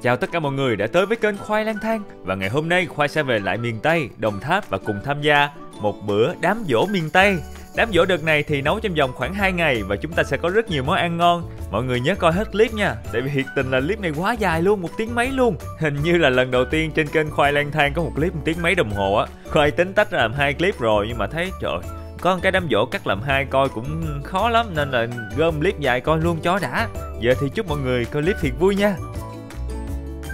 Chào tất cả mọi người đã tới với kênh Khoai Lang Thang. Và ngày hôm nay Khoai sẽ về lại miền Tây, Đồng Tháp và cùng tham gia một bữa đám giỗ miền Tây. Đám giỗ đợt này thì nấu trong vòng khoảng 2 ngày và chúng ta sẽ có rất nhiều món ăn ngon. Mọi người nhớ coi hết clip nha, tại vì thiệt tình là clip này quá dài luôn, 1 tiếng mấy luôn. Hình như là lần đầu tiên trên kênh Khoai Lang Thang có một clip 1 tiếng mấy đồng hồ á. Khoai tính tách ra làm 2 clip rồi nhưng mà thấy trời, có một cái đám giỗ cắt làm 2 coi cũng khó lắm nên là gom clip dài coi luôn cho đã. Giờ thì chúc mọi người coi clip thiệt vui nha.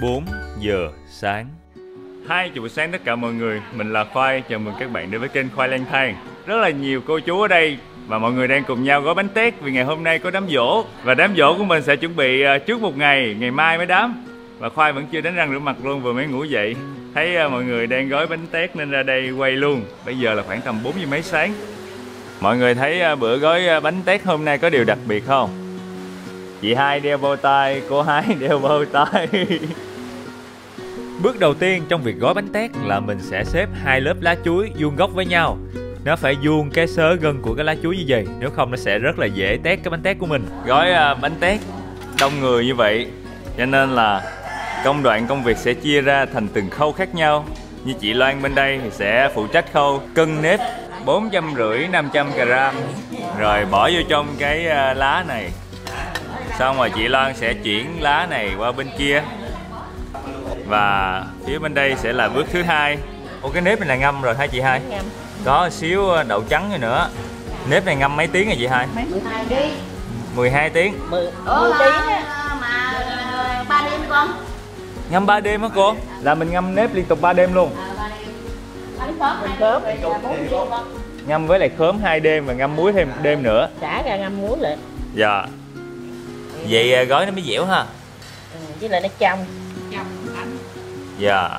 4 giờ sáng. 2 giờ buổi sáng tất cả mọi người, mình là Khoai, chào mừng các bạn đến với kênh Khoai Lang Thang. Rất là nhiều cô chú ở đây và mọi người đang cùng nhau gói bánh tét vì ngày hôm nay có đám giỗ. Và đám giỗ của mình sẽ chuẩn bị trước một ngày, ngày mai mới đám. Và Khoai vẫn chưa đánh răng rửa mặt luôn, vừa mới ngủ dậy. Thấy mọi người đang gói bánh tét nên ra đây quay luôn. Bây giờ là khoảng tầm 4 giờ mấy sáng. Mọi người thấy bữa gói bánh tét hôm nay có điều đặc biệt không? Chị Hai đeo bow tie, cô Hai đeo bow tie. Bước đầu tiên trong việc gói bánh tét là mình sẽ xếp 2 lớp lá chuối vuông góc với nhau. Nó phải vuông cái xớ gân của cái lá chuối như vậy, nếu không nó sẽ rất là dễ tét cái bánh tét của mình. Gói bánh tét đông người như vậy cho nên là công việc sẽ chia ra thành từng khâu khác nhau. Như chị Loan bên đây thì sẽ phụ trách khâu cân nếp 450-500 gram rồi bỏ vô trong cái lá này. Xong rồi chị Loan sẽ chuyển lá này qua bên kia. Và phía bên đây sẽ là bước thứ hai. Ủa cái nếp này là ngâm rồi hả chị Hai? Ngâm. Có xíu đậu trắng nữa. Nếp này ngâm mấy tiếng rồi chị Hai? 12 tiếng. 12 tiếng. 10 tiếng mà 3 đêm con. Ngâm 3 đêm hả cô? Là mình ngâm nếp liên tục 3 đêm luôn. Ngâm với lại khóm 2 đêm và ngâm muối thêm 1 đêm nữa. Xả ra ngâm muối lại. Dạ. Vậy gói nó mới dẻo ha. Với lại nó trong. Dạ.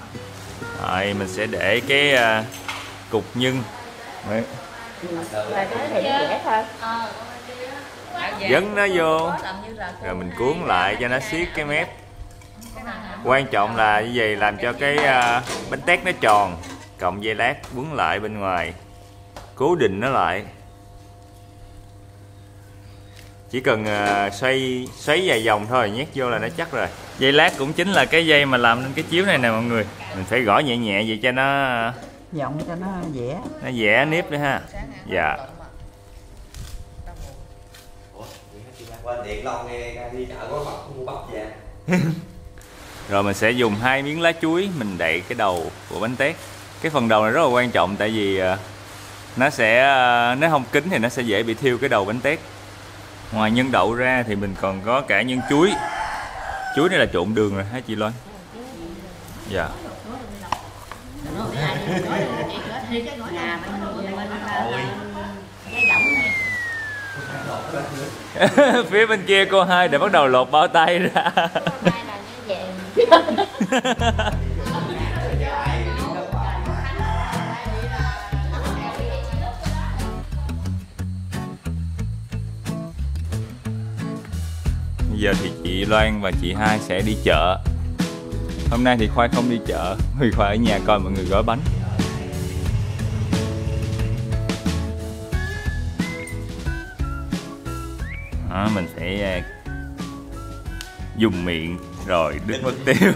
Rồi mình sẽ để cái cục nhân. Là cái thì nó dễ thôi. Dấn nó vô. Rồi mình cuốn lại cho nó siết cái mép. Quan trọng là như vậy làm cho cái bánh tét nó tròn. Cộng dây lát quấn lại bên ngoài. Cố định nó lại. Chỉ cần xoay vài vòng thôi, nhét vô là nó chắc rồi. Dây lát cũng chính là cái dây mà làm nên cái chiếu này nè mọi người. Mình phải gõ nhẹ nhẹ vậy cho nó Giọng cho nó dẻ. nó dẻ nếp nữa ha. Dạ. Rồi mình sẽ dùng 2 miếng lá chuối mình đậy cái đầu của bánh tét. Cái phần đầu này rất là quan trọng tại vì nó sẽ nếu không kín thì nó sẽ dễ bị thiêu cái đầu bánh tét. Ngoài nhân đậu ra thì mình còn có cả nhân chuối. Chuối này là trộn đường rồi hả chị Loan? Dạ. Phía bên kia cô Hai đã bắt đầu lột bao tay ra. Giờ thì chị Loan và chị Hai sẽ đi chợ. Hôm nay thì Khoai không đi chợ, vì Khoai ở nhà coi mọi người gói bánh. Đó, mình sẽ dùng miệng rồi đứt mất tiêu.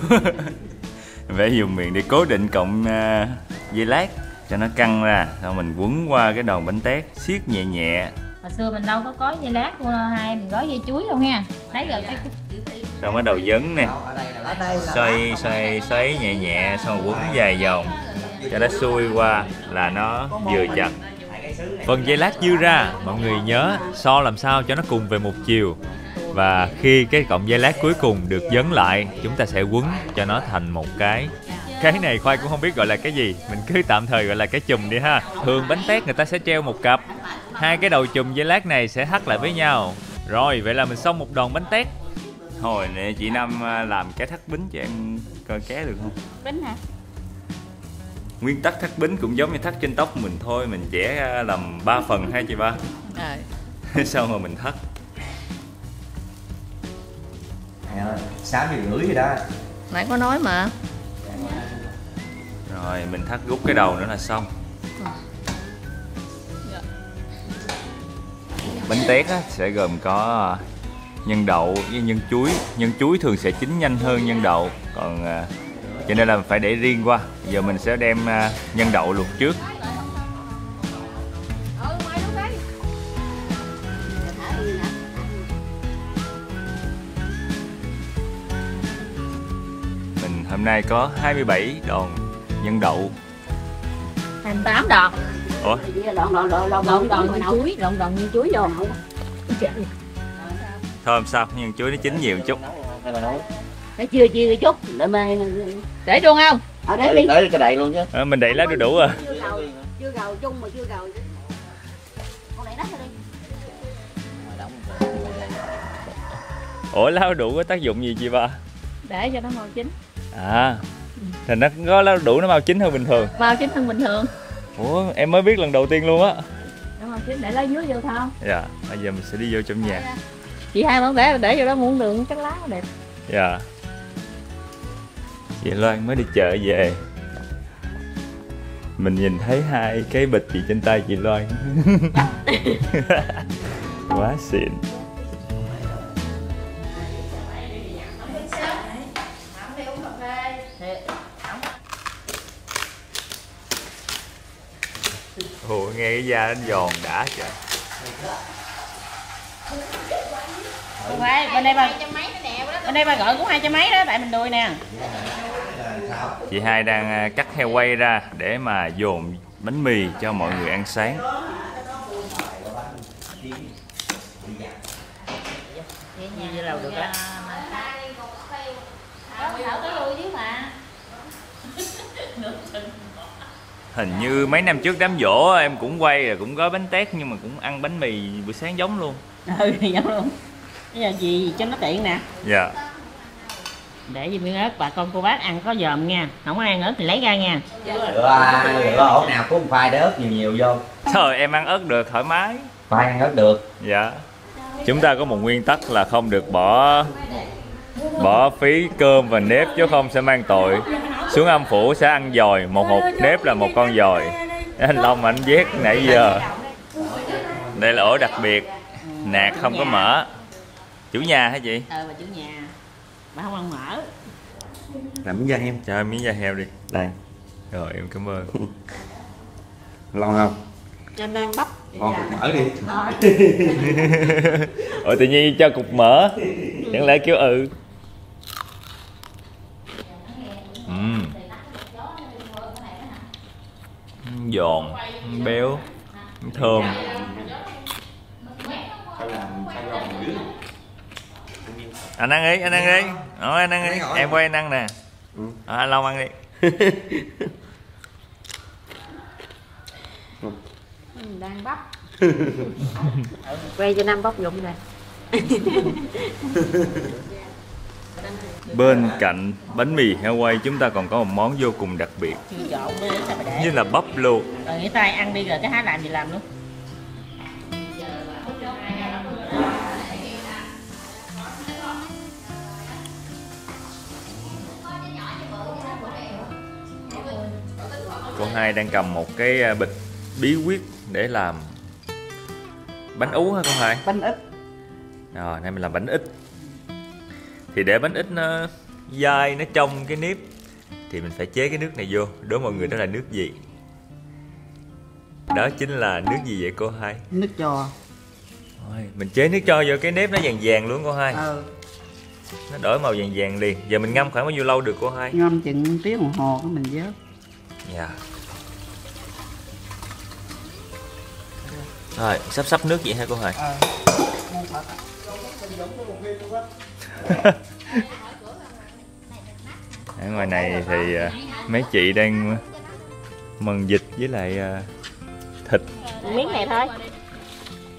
Phải dùng miệng để cố định cộng dây lát cho nó căng ra. Rồi mình quấn qua cái đòn bánh tét, siết nhẹ nhẹ. Hồi xưa mình đâu có dây lát của Hai, mình gói dây chuối đâu nha. Thấy rồi cái Xong bắt đầu dấn nè. Xoay nhẹ nhẹ xong rồi quấn vài vòng cho nó xuôi qua là nó vừa chặt. Phần dây lát dư ra mọi người nhớ so làm sao cho nó cùng về một chiều. Và khi cái cọng dây lát cuối cùng được dấn lại, chúng ta sẽ quấn cho nó thành một cái này Khoai cũng không biết gọi là cái gì, mình cứ tạm thời gọi là cái chùm đi ha. Thường bánh tét người ta sẽ treo một cặp, 2 cái đầu chùm dây lát này sẽ thắt lại với nhau. Rồi vậy là mình xong một đòn bánh tét. Hồi nè chị Năm làm cái thắt bính cho em coi ké được không? bánh hả? Nguyên tắc thắt bính cũng giống như thắt trên tóc mình thôi, mình vẽ làm 3 phần hay chị Ba. Xong rồi mình thắt. 6 giờ rưỡi rồi đó. Nãy có nói mà. Rồi mình thắt rút cái đầu nữa là xong. Bánh tét á, sẽ gồm có nhân đậu với nhân chuối. Nhân chuối thường sẽ chín nhanh hơn nhân đậu, còn cho nên là phải để riêng qua. Giờ mình sẽ đem nhân đậu luộc trước. Mình hôm nay có 27 đòn nhân đậu. 28 đòn. Ủa? Đòn như chuối, đòn như chuối vô. Thôi không sao, nhân chuối nó chín nhiều một chút. Nó chưa chia chút Để luôn không? để cái đầy luôn chứ. Mình đậy lá đu đủ à. Chưa gầu chung mà chưa gầu. Con đẩy đất đi. Ủa lá đu đủ có tác dụng gì chị ba? Để cho nó màu chín. À, thì nó có lá đu đủ nó màu chín hơn bình thường. Màu chín hơn bình thường. Ủa em mới biết lần đầu tiên luôn á. Nó màu chín để lá dưới vô thôi. Dạ, bây giờ mình sẽ đi vô trong nhà. Chị hai món để vô đó muỗng đường chắc lá nó đẹp. Dạ. Chị Loan mới đi chợ về, mình nhìn thấy hai cái bịch gì trên tay chị Loan. Quá xịn. Ủa nghe cái da nó giòn đã trời. Không phải, bên đây bà gọi cũng 200 mấy đó, tại mình đuôi nè. Chị hai đang cắt heo quay ra để mà dồn bánh mì cho mọi người ăn sáng. Như đâu được á. Hình như mấy năm trước đám giỗ em cũng quay rồi cũng gói bánh tét nhưng mà cũng ăn bánh mì buổi sáng giống luôn. Ừ, giống luôn. Bây giờ gì cho nó tiện nè. Dạ. Để gì miếng ớt bà con cô bác ăn có dòm nha. Không có ăn ớt thì lấy ra nha. Lựa ổ nào có một khoai để ớt nhiều vô. Trời em ăn ớt được thoải mái. Khoai ăn ớt được. Dạ. Chúng ta có một nguyên tắc là không được bỏ phí cơm và nếp, chứ không sẽ mang tội. Xuống âm phủ sẽ ăn dòi, một hộp nếp là một con dòi. Anh Long ảnh vét nãy giờ. Đây là ổ đặc biệt, nạc không có mỡ. Chủ nhà hả chị? Bà chủ nhà. Bà không ăn mỡ. Làm miếng da heo. Cho em miếng da heo đi. Đây. Rồi em cảm ơn. Ngon không? Cho nên bắp. Ngon cục mỡ đi. Ủa tự nhiên cho cục mỡ, chẳng lẽ kêu ừ. Giòn, béo, thơm. Anh ăn đi, anh ăn đi. Anh ăn đi. Em quay anh ăn nè. Anh Long ăn đi. Đang bắp. Quay cho Nam bóc dụng này. Bên cạnh bánh mì heo quay chúng ta còn có một món vô cùng đặc biệt, như là bắp luộc. Rồi nghĩ tay ăn đi rồi cái hái làm gì làm luôn. Cô hai đang cầm một cái bịch bí quyết để làm bánh ú hả cô hai? Bánh ít. Rồi, nay mình làm bánh ít. Thì để bánh ít nó dai, nó trong cái nếp thì mình phải chế cái nước này vô. Đố mọi người đó là nước gì? Đó chính là nước gì vậy cô hai? Nước trò. Rồi, mình chế nước cho vô cái nếp nó vàng vàng luôn cô hai. Nó đổi màu vàng vàng liền. Giờ mình ngâm khoảng bao nhiêu lâu được cô hai? Ngâm chừng tiếng đồng hồ của mình vớt. Dạ. Rồi, sắp nước vậy hả cô hai? Ở ngoài này thì mấy chị đang mần vịt với lại thịt. Miếng này thôi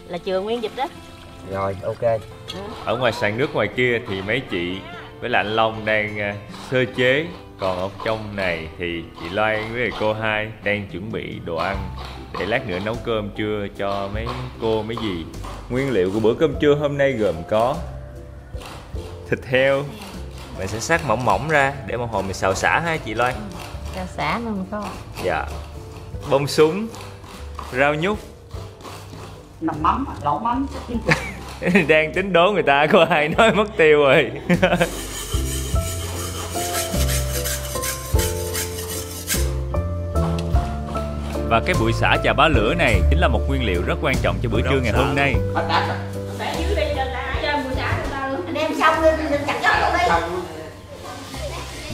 là chừa nguyên vịt đó. Rồi, ok. Ở ngoài sàn nước ngoài kia thì mấy chị với lại anh Long đang sơ chế. Còn ở trong này thì chị Loan với cô hai đang chuẩn bị đồ ăn để lát nữa nấu cơm trưa cho mấy cô mấy dì. Nguyên liệu của bữa cơm trưa hôm nay gồm có thịt heo, mình sẽ cắt mỏng mỏng ra để một hồi mình xào xả ha chị Loan. Xào xả luôn có. Dạ. Bông súng, rau nhút, nấm mắm, lẩu mắm. Đang tính đố người ta có ai nói mất tiêu rồi. Và cái bụi xả chà bá lửa này chính là một nguyên liệu rất quan trọng cho bữa trưa ngày hôm nay.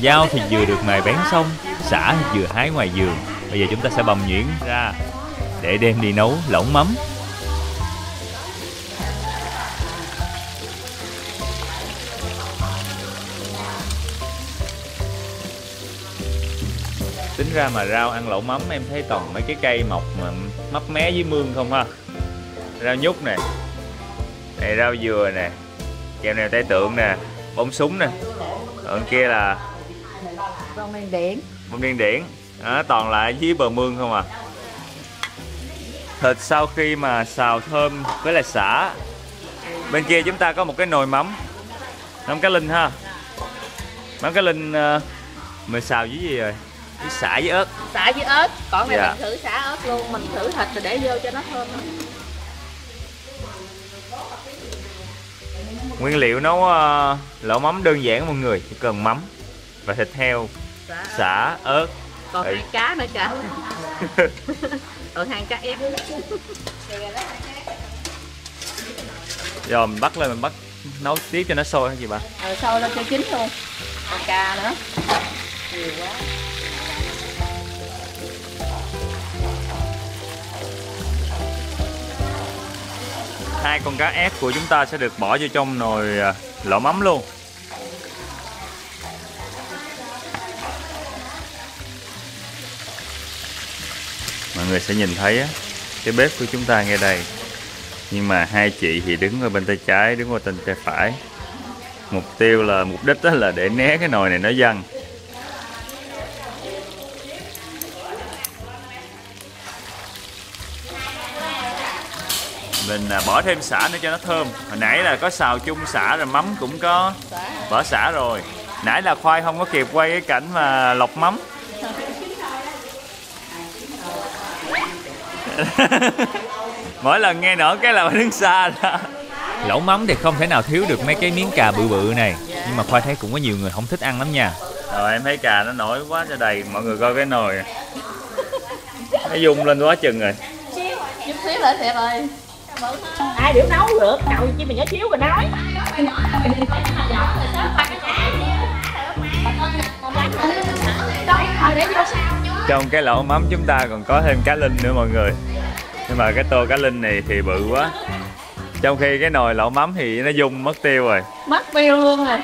Dao thì vừa được mài bén xong, sả thì vừa hái ngoài vườn. Bây giờ chúng ta sẽ bầm nhuyễn ra để đem đi nấu lẩu mắm. Tính ra mà rau ăn lẩu mắm em thấy toàn mấy cái cây mọc mà mấp mé với mương không ha. Rau nhút nè, này rau dừa nè, kèo nèo tay tượng nè, bông súng nè, còn kia là bông điên điển. Bông điên điển, đó, toàn là dưới bờ mương không à. Thịt sau khi mà xào thơm với lại sả. Bên kia chúng ta có một cái nồi mắm cá linh ha. Mắm cá linh mình xào với gì rồi? Với sả với ớt. Sả với ớt, còn này dạ. mình thử sả ớt luôn, mình thử thịt rồi để vô cho nó thơm. Nguyên liệu nấu lẩu mắm đơn giản mọi người, chỉ cần mắm và thịt heo, sả, ớt. Còn hai cá nữa kìa. Còn hai cá ép. Rồi mình bắt lên, mình bắt nấu tiếp cho nó sôi hả chị bà? Sôi lên cho chín luôn. Còn cá nữa. Nhiều quá. Hai con cá ép của chúng ta sẽ được bỏ vô trong nồi lẩu mắm luôn. Mọi người sẽ nhìn thấy á, cái bếp của chúng ta ngay đây. Nhưng mà hai chị thì đứng ở bên tay trái, đứng ở bên tay phải. Mục đích đó là để né cái nồi này nó văng. Mình bỏ thêm sả nữa cho nó thơm. Hồi nãy là có xào chung sả rồi, mắm cũng có bỏ sả rồi. Nãy là Khoai không có kịp quay cái cảnh mà lọc mắm. Mỗi lần nghe nổi cái là đứng xa ra. Lẩu mắm thì không thể nào thiếu được mấy cái miếng cà bự bự này. Nhưng mà Khoai thấy cũng có nhiều người không thích ăn lắm nha. Rồi em thấy cà nó nổi quá cho đầy. Mọi người coi cái nồi nó rung lên quá chừng rồi. Chút xíu nữa Thiệp ơi. Ai điểm nấu được, cậu chi mình nhớ chiếu rồi nói. Trong cái lẩu mắm chúng ta còn có thêm cá linh nữa mọi người. Nhưng mà cái tô cá linh này thì bự quá. Trong khi cái nồi lẩu mắm thì nó rung mất tiêu rồi. Mất tiêu luôn rồi.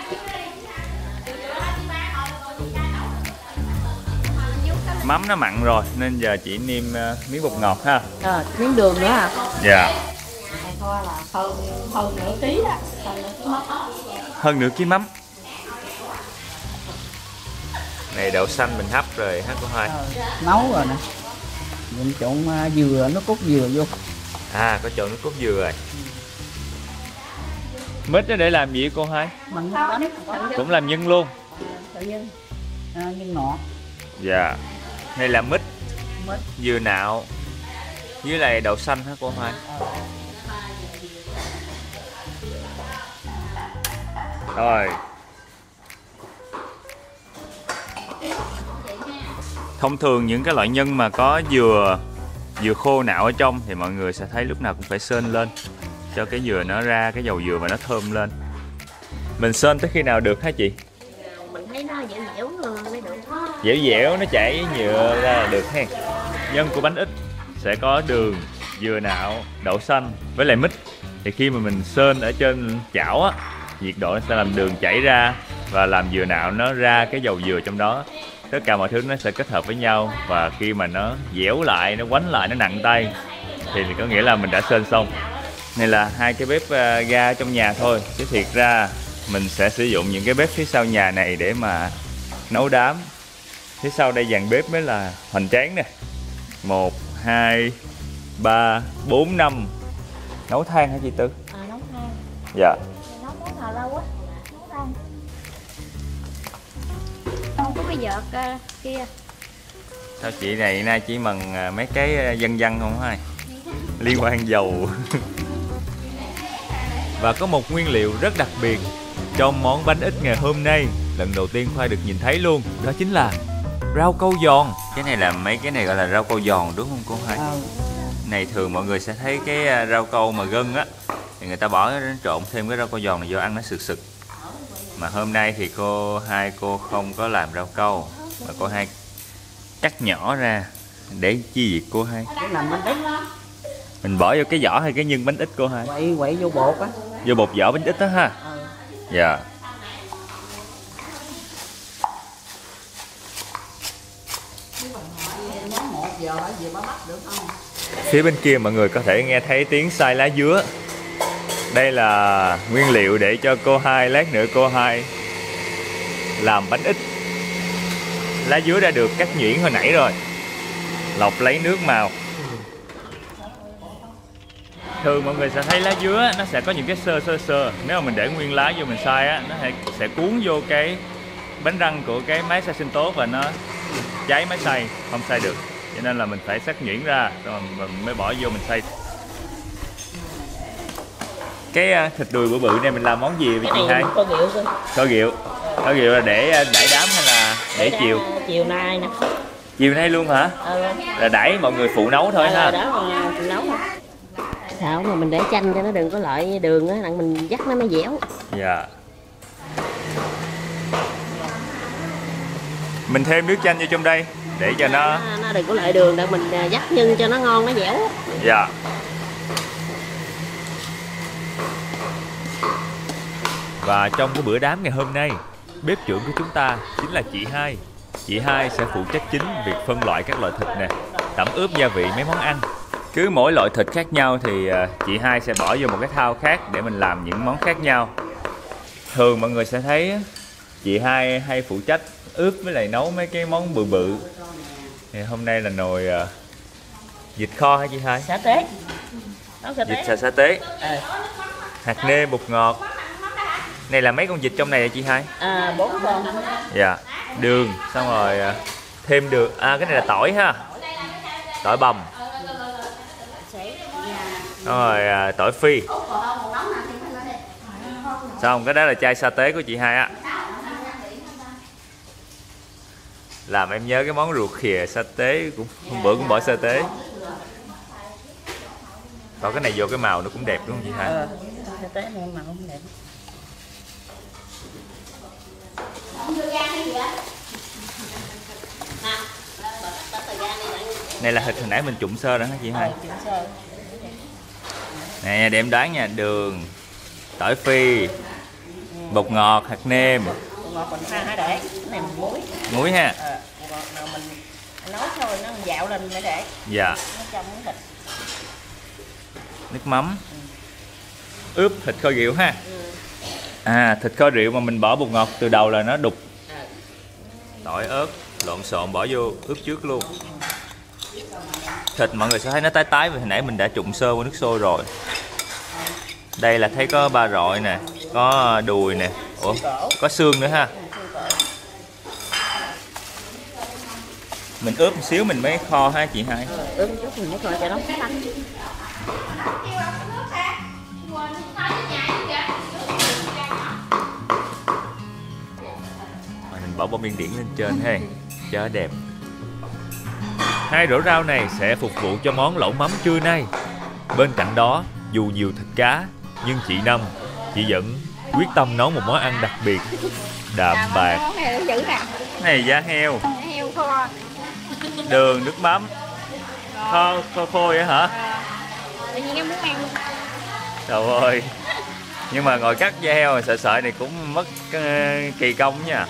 Mắm nó mặn rồi nên giờ chỉ nêm miếng bột ngọt ha. Miếng đường nữa hả? Dạ. Thôi là hơn nửa ký đó. Hơn nửa ký mắm. Này đậu xanh mình hấp rồi hả cô Hai? Nấu rồi nè. Mình trộn dừa, nước cốt dừa vô. À, có trộn nước cốt dừa rồi. Mít đó để làm gì cô Hai? Mình bánh. Cũng làm nhân luôn. Nhân ngọt. Dạ. Này là mít, dừa nạo với lại đậu xanh hả cô Hai? Rồi. Thông thường những cái loại nhân mà có dừa khô nạo ở trong thì mọi người sẽ thấy lúc nào cũng phải sên lên cho cái dừa nó ra cái dầu dừa mà nó thơm lên. Mình sên tới khi nào được hả chị? Mình thấy nó dẻo dẻo mới được. Dẻo dẻo nó chảy nhựa ra là được ha. Nhân của bánh ít sẽ có đường, dừa nạo, đậu xanh với lại mít. Thì khi mà mình sên ở trên chảo á, nhiệt độ nó sẽ làm đường chảy ra và làm dừa nạo nó ra cái dầu dừa trong đó. Tất cả mọi thứ nó sẽ kết hợp với nhau và khi mà nó dẻo lại, nó quánh lại, nó nặng tay thì có nghĩa là mình đã sên xong. Này là hai cái bếp ga trong nhà thôi, chứ thiệt ra mình sẽ sử dụng những cái bếp phía sau nhà này để mà nấu đám. Phía sau đây dàn bếp mới là hoành tráng nè. 1, 2, 3, 4, 5. Nấu than hả chị Tư? Nấu than. Dạ. Nấu món nào lâu quá. Nấu than. Không có cái vợt kia. Sao chị này nay chỉ mần mấy cái dân dân không hả? Liên quan dầu. Và có một nguyên liệu rất đặc biệt trong món bánh ít ngày hôm nay, lần đầu tiên Khoai được nhìn thấy luôn, đó chính là rau câu giòn. Cái này là mấy cái này gọi là rau câu giòn đúng không cô Hai? Này thường mọi người sẽ thấy cái rau câu mà gân á thì người ta bỏ trộn thêm cái rau câu giòn này vô ăn nó sực sực. Mà hôm nay thì cô không có làm rau câu mà cô Hai cắt nhỏ ra để chi việc cô Hai? Làm bánh ít. Mình bỏ vô cái vỏ hay cái nhân bánh ít cô Hai? Quậy vô bột á. Vô bột vỏ bánh ít đó ha. Dạ. Phía bên kia mọi người có thể nghe thấy tiếng xay lá dứa. Đây là nguyên liệu để cho cô Hai, lát nữa cô Hai làm bánh ít. Lá dứa đã được cắt nhuyễn hồi nãy rồi, lọc lấy nước màu. Thường mọi người sẽ thấy lá dứa nó sẽ có những cái sơ. Nếu mà mình để nguyên lá vô mình xay á, nó sẽ cuốn vô cái bánh răng của cái máy xay sinh tố và nó cháy máy xay, không xay được. Cho nên là mình phải xắt nhuyễn ra rồi mình mới bỏ vô mình xay. Cái thịt đùi bự bự này mình làm món gì vậy chị Hai? Kho rượu cơ. Kho rượu. Kho rượu là để đãi đám hay là để chiều? Chiều nay nè. Chiều nay luôn hả? Là đãi mọi người phụ nấu thôi ha. Đó mà phụ nấu hả? Sao mà mình để chanh cho nó đừng có loại đường á, đặng mình dắt nó mới dẻo. Dạ. Mình thêm nước chanh vô trong đây để cho nó đừng có loại đường, đặng mình dắt nhân cho nó ngon, nó dẻo. Dạ. Và trong cái bữa đám ngày hôm nay, bếp trưởng của chúng ta chính là chị Hai. Chị Hai sẽ phụ trách chính việc phân loại các loại thịt nè, tẩm ướp gia vị mấy món ăn. Cứ mỗi loại thịt khác nhau thì chị Hai sẽ bỏ vô một cái thao khác để mình làm những món khác nhau. Thường mọi người sẽ thấy chị Hai hay phụ trách ướp với lại nấu mấy cái món bự bự. Thì hôm nay là nồi vịt kho hả chị Hai? Sa tế. Vịt sa tế. Hạt nêm, bột ngọt. Này là mấy con vịt trong này hả chị Hai? 4 con. Dạ. Đường, xong rồi thêm đường. Cái này là tỏi ha. Tỏi bằm. Xong rồi tỏi phi. Xong cái đó là chai sa tế của chị Hai á. Làm em nhớ cái món ruột khìa sa tế, cũng hôm bữa cũng bỏ sa tế. Còn cái này vô cái màu nó cũng đẹp đúng không chị Hai? Sa tế này màu cũng đẹp. Này là thịt hồi nãy mình trụng sơ đó hả chị Hai? Nè để em đoán nha, đường, tỏi phi, bột ngọt, hạt nêm. Bột ngọt mình pha hả để, cái này mình muối. Muối ha. Bột ngọt nào mình nấu thôi nó dạo lên mới để. Dạ. Nó trong cái thịt. Nước mắm. Ướp thịt kho rượu ha. Thịt kho rượu mà mình bỏ bột ngọt từ đầu là nó đục. Tỏi ớt lộn xộn bỏ vô ướp trước luôn. Thịt mọi người sẽ thấy nó tái tái vì hồi nãy mình đã trụng sơ qua nước sôi rồi. Đây là thấy có ba rọi nè, có đùi nè, có xương nữa ha. Mình ướp một xíu mình mới kho ha chị Hai? Ướp một chút mình mới kho cho nó tanh. Mình bỏ bông điên điển lên trên ha, cho đẹp. Hai rổ rau này sẽ phục vụ cho món lẩu mắm trưa nay. Bên cạnh đó, dù nhiều thịt cá, nhưng chị Năm, chị vẫn quyết tâm nấu một món ăn đặc biệt, đạm bạc. Món này dữ nè. Này da heo. Heo kho. Đường, nước mắm. Kho phôi á hả? Tự nhiên em muốn ăn luôn. Trời ơi. Nhưng mà ngồi cắt da heo sợ này cũng mất kỳ công nha.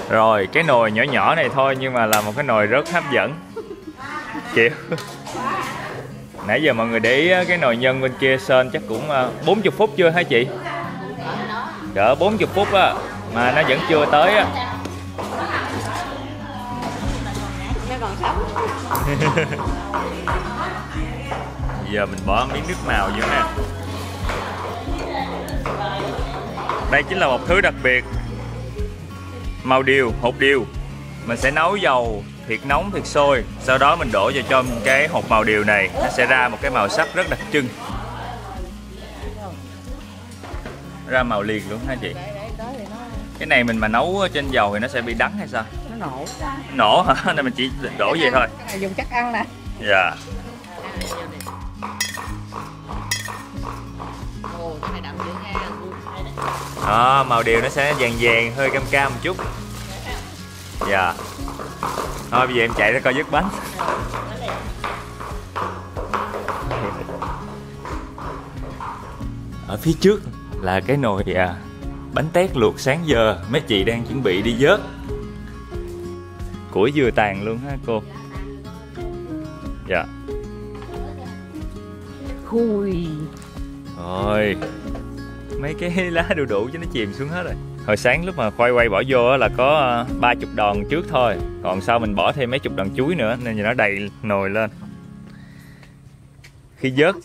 Rồi cái nồi nhỏ nhỏ này thôi nhưng mà là một cái nồi rất hấp dẫn. Kiểu nãy giờ mọi người để ý cái nồi nhân bên kia sên chắc cũng 40 phút chưa hả chị? Cỡ 40 phút á mà nó vẫn chưa tới á. Nó còn sống. Giờ mình bỏ miếng nước màu vô nè. Đây chính là một thứ đặc biệt. Màu điều, hột điều. Mình sẽ nấu dầu thiệt nóng thiệt sôi. Sau đó mình đổ vào trong cái hột màu điều này, nó sẽ ra một cái màu sắc rất đặc trưng. Ra màu liền luôn hả chị? Cái này mình mà nấu trên dầu thì nó sẽ bị đắng hay sao? Nó nổ. Nổ hả? Nên mình chỉ đổ vậy thôi. Cái này dùng chắc ăn nè. Dạ. Đó, màu điều nó sẽ vàng vàng, hơi cam cam một chút. Dạ. Thôi bây giờ em chạy ra coi vớt bánh. Ở phía trước là cái nồi bánh tét luộc sáng giờ mấy chị đang chuẩn bị đi vớt. Củi vừa tàn luôn ha cô. Dạ. Khui. Rồi. Mấy cái lá đu đủ cho nó chìm xuống hết rồi. Hồi sáng lúc mà khoai quay bỏ vô là có 30 đòn trước thôi. Còn sau mình bỏ thêm mấy chục đòn chuối nữa nên nó đầy nồi lên. Khi vớt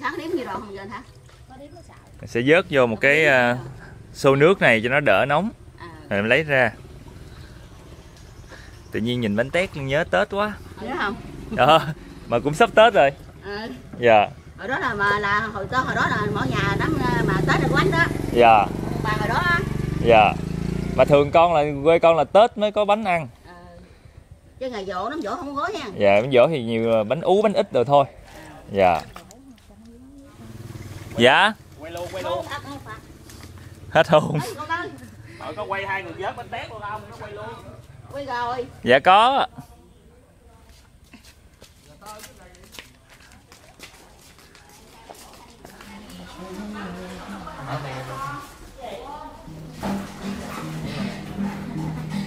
mình sẽ vớt vô một cái xô nước này cho nó đỡ nóng. Rồi mình lấy ra. Tự nhiên nhìn bánh tét nhớ Tết quá. Nhớ không? Đó, mà cũng sắp Tết rồi. Dạ. Hồi đó là hồi đó là mỗi nhà đám mà Tết là bánh đó. Dạ. Bà hồi đó. Dạ. Mà thường con là quê con là Tết mới có bánh ăn. Chứ ngày giỗ đám giỗ không có nha. Dạ, bánh giỗ thì nhiều bánh ú bánh ít rồi thôi. Dạ. Dạ. Quay luôn. Hết hồn. Có quay hai người vớt bánh tét luôn không? Nó quay luôn. Quay rồi. Dạ có.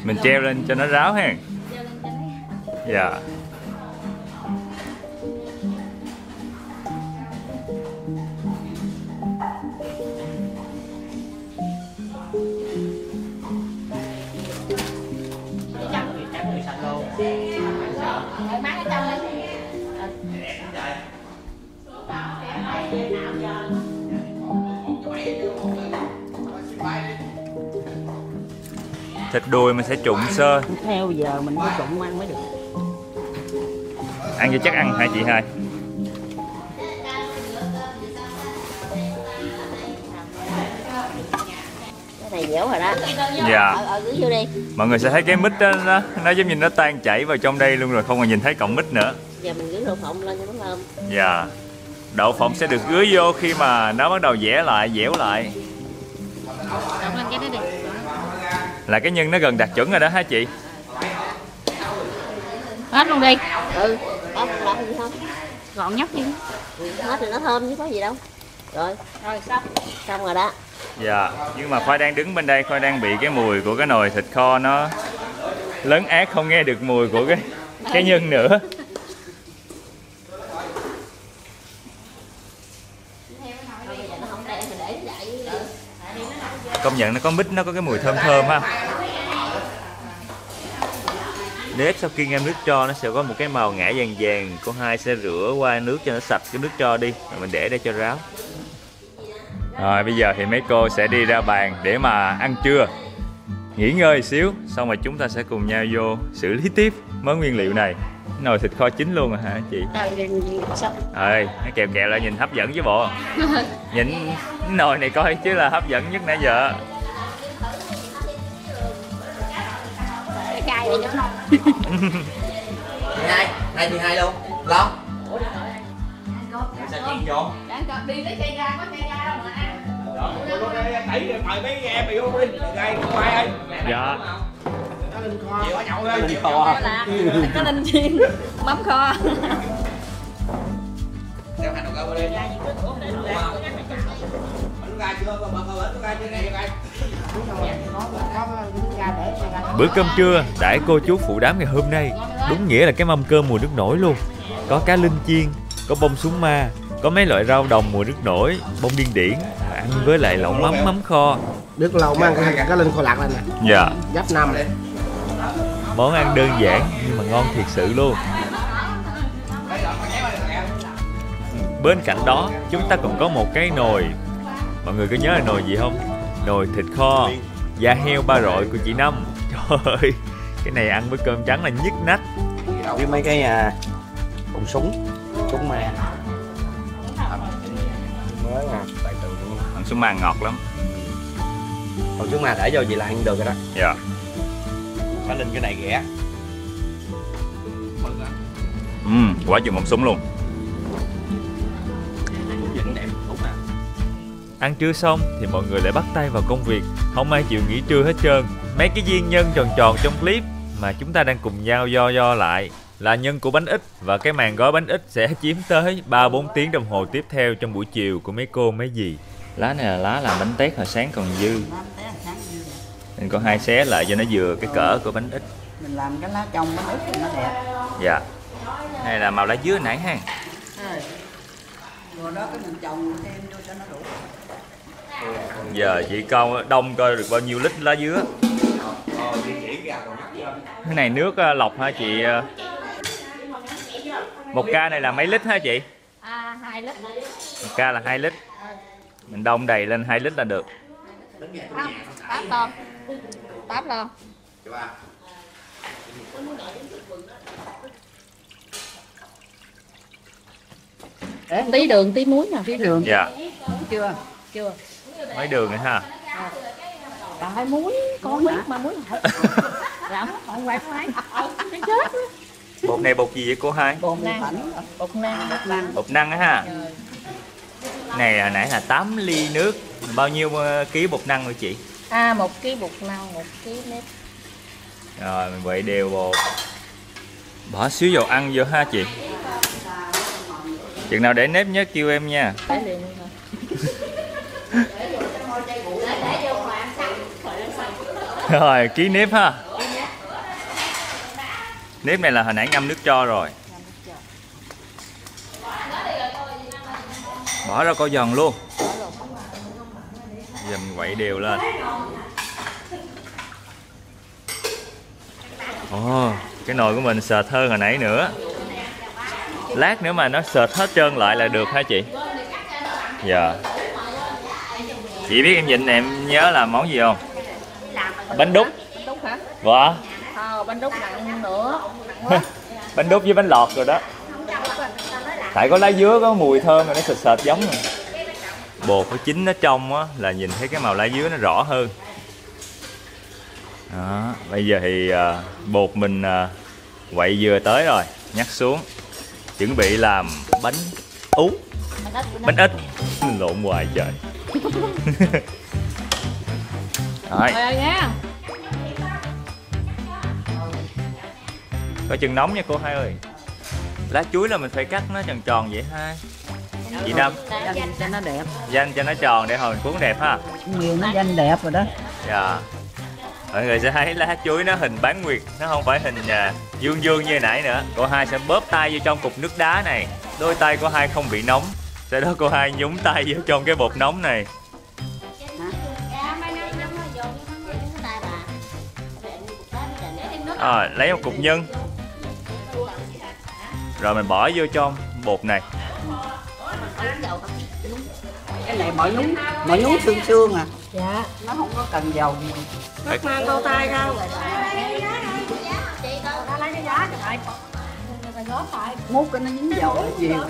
Mình treo lên cho nó ráo ha. Dạ. Thịt đùi mình sẽ trụng sơ. Theo giờ mình phải trụng ăn mới được. Ăn cho chắc ăn hả chị hai? Cái này dẻo rồi đó. Dạ. Cứ vô đi. Mọi người sẽ thấy cái mít đó nó giống như nó tan chảy vào trong đây luôn rồi, không còn nhìn thấy cọng mít nữa. Giờ mình rưới đậu phộng lên cho nó thơm. Dạ. Đậu phộng sẽ được rưới vô khi mà nó bắt đầu dẻo lại. Đụng lên cái đó đi. Là cái nhân nó gần đạt chuẩn rồi đó hả chị? Hết luôn đi. Có làm gì không? Gọn nhóc chứ. Hết rồi nó thơm chứ có gì đâu. Rồi xong. Xong rồi đó. Dạ. Nhưng mà Khoai đang đứng bên đây, Khoai đang bị cái mùi của cái nồi thịt kho nó lấn át, không nghe được mùi của cái nhân nữa. Công nhận nó có mít, nó có cái mùi thơm thơm ha. Nếp sau khi ngâm nước tro nó sẽ có một cái màu ngã vàng vàng. Cô hai sẽ rửa qua nước cho nó sạch cái nước tro đi, rồi mình để đây cho ráo. Rồi bây giờ thì mấy cô sẽ đi ra bàn để mà ăn trưa, nghỉ ngơi xíu, xong rồi chúng ta sẽ cùng nhau vô xử lý tiếp món nguyên liệu này. Nồi thịt kho chín luôn rồi hả chị? Ơi, nó kèo kẹo lại nhìn hấp dẫn chứ bộ. Nhìn nồi này coi chứ là hấp dẫn nhất nãy giờ. Cay rồi nhớ không? Hai thì hai luôn. Long. Đi lấy cây ra, có cây ra đâu mà ăn. Đẩy mời mấy em bị không đi. Gai khoai ơi. Dạ. Chịu ở nhậu lên. Có ninh chiên, mắm kho. Đem hành đầu đi. Bữa cơm trưa đãi cô chú phụ đám ngày hôm nay đúng nghĩa là cái mâm cơm mùa nước nổi luôn. Có cá linh chiên, có bông súng ma, có mấy loại rau đồng mùa nước nổi, bông điên điển, ăn với lại lẩu mắm kho. Được lâu mang cái linh kho lạc lên nè. Dạ. Gấp 5. Món ăn đơn giản nhưng mà ngon thiệt sự luôn. Bên cạnh đó chúng ta còn có một cái nồi. Mọi người có nhớ là nồi gì không? Nồi thịt kho da heo ba rọi của chị Năm. Trời ơi, cái này ăn với cơm trắng là nhức nách. với mấy cái bông súng ma mới tại từ luôn. Con súng ma ngọt lắm. Còn súng ma để vô gì là ăn được rồi đó. Dạ. Cá linh cái này ghẻ. Quá chừng mông súng luôn. Ăn trưa xong thì mọi người lại bắt tay vào công việc, không ai chịu nghỉ trưa hết trơn. Mấy cái viên nhân tròn tròn trong clip mà chúng ta đang cùng nhau do lại là nhân của bánh ít, và cái màn gói bánh ít sẽ chiếm tới 3-4 tiếng đồng hồ tiếp theo trong buổi chiều của mấy cô mấy dì. Lá này là lá làm bánh tét hồi sáng còn dư, nên có 2 xé lại cho nó vừa cái cỡ của bánh ít. Mình làm cái lá trong bánh ít thì nó đẹp. Dạ. Này là màu lá dứa nãy ha. Rồi đó cái mình trồng thêm vô cho nó đủ. Giờ chị con đông coi được bao nhiêu lít lá dứa. Cái này nước lọc hả chị? Một ca này là mấy lít hả chị? 2 lít. Một ca là 2 lít. Mình đông đầy lên 2 lít là được. 8 lon. 8 lon. Tí đường, tí muối nè. Tí đường. Dạ. Chưa? Chưa. Mấy đường nữa ha. Tại muối, con biết mà muối hột. Dạ, không phải phải. Cái chết. Bột này bột gì vậy cô Hai? Bột năng. Bột năng. Bột năng. Bột năng á ha. Này là nãy là 8 ly nước. Bao nhiêu ký bột năng rồi chị? 1 kg bột năng, 1 kg nếp. Rồi mình quậy đều bột. Bỏ xíu dầu ăn vô ha chị. Chừng nào để nếp nhớ kêu em nha. Để liền luôn thôi. Rồi ký nếp ha. Nếp này là hồi nãy ngâm nước cho rồi. Bỏ ra coi giòn luôn. Giờ mình quậy đều lên. Ồ, cái nồi của mình sệt hơn hồi nãy nữa. Lát nữa mà nó sệt hết trơn lại là được hả chị? Dạ. Chị biết em Vịnh này em nhớ là món gì không? Bánh đúc. Bánh đúc hả? Dạ. Bánh đúc nặng nữa. Bánh đúc với bánh lọt rồi đó. Tại có lá dứa có mùi thơm mà nó sệt sệt giống rồi. Bột nó chín nó trong á là nhìn thấy cái màu lá dứa nó rõ hơn. Đó, bây giờ thì bột mình quậy vừa tới rồi, nhắc xuống. Chuẩn bị làm bánh ú. Bánh ít. Lộn hoài trời. Rồi. Rồi nha. Coi chừng nóng nha cô Hai ơi. Lá chuối là mình phải cắt nó tròn tròn vậy ha. Chị Năm. Danh cho nó đẹp. Danh cho nó tròn để hồi cuốn đẹp ha. Nhiều nó danh đẹp rồi đó. Dạ. Mọi người sẽ thấy lá chuối nó hình bán nguyệt, nó không phải hình dương dương như nãy nữa. Cô Hai sẽ bóp tay vô trong cục nước đá này. Đôi tay của Hai không bị nóng. Sau đó cô Hai nhúng tay vô trong cái bột nóng này. Lấy một cục nhân. Rồi mình bỏ vô trong bột này. Cái này bỏ nhúng xương xương à. Dạ. Nó không có cần dầu gì. Bắt mang câu tay không? Múc cái nó dính dầu nó nhiều.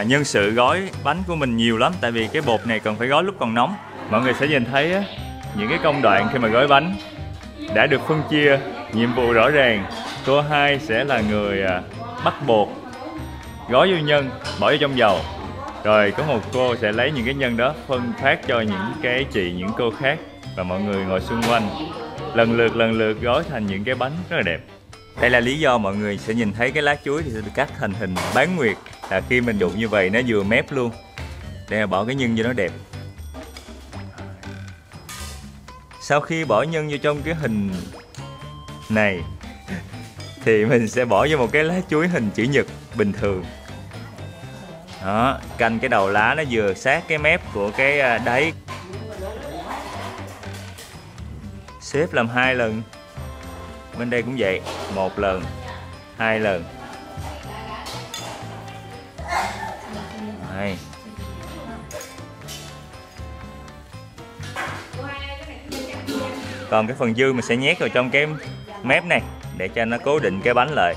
Nhân sự gói bánh của mình nhiều lắm. Tại vì cái bột này cần phải gói lúc còn nóng. Mọi người sẽ nhìn thấy á, những cái công đoạn khi mà gói bánh đã được phân chia nhiệm vụ rõ ràng. Cô Hai sẽ là người bắt bột, gói vô nhân, bỏ vô trong dầu. Rồi có một cô sẽ lấy những cái nhân đó phân phát cho những cái chị, những cô khác. Và mọi người ngồi xung quanh lần lượt gói thành những cái bánh rất là đẹp. Đây là lý do mọi người sẽ nhìn thấy cái lá chuối thì sẽ được cắt thành hình bán nguyệt. Là khi mình đụng như vậy nó vừa mép luôn. Để bỏ cái nhân vô nó đẹp. Sau khi bỏ nhân vô trong cái hình này thì mình sẽ bỏ vô một cái lá chuối hình chữ nhật bình thường. Đó, canh cái đầu lá nó vừa sát cái mép của cái đáy. Xếp làm 2 lần. Bên đây cũng vậy, 1 lần, 2 lần. Đây. Còn cái phần dư mình sẽ nhét vào trong cái mép này để cho nó cố định cái bánh lại.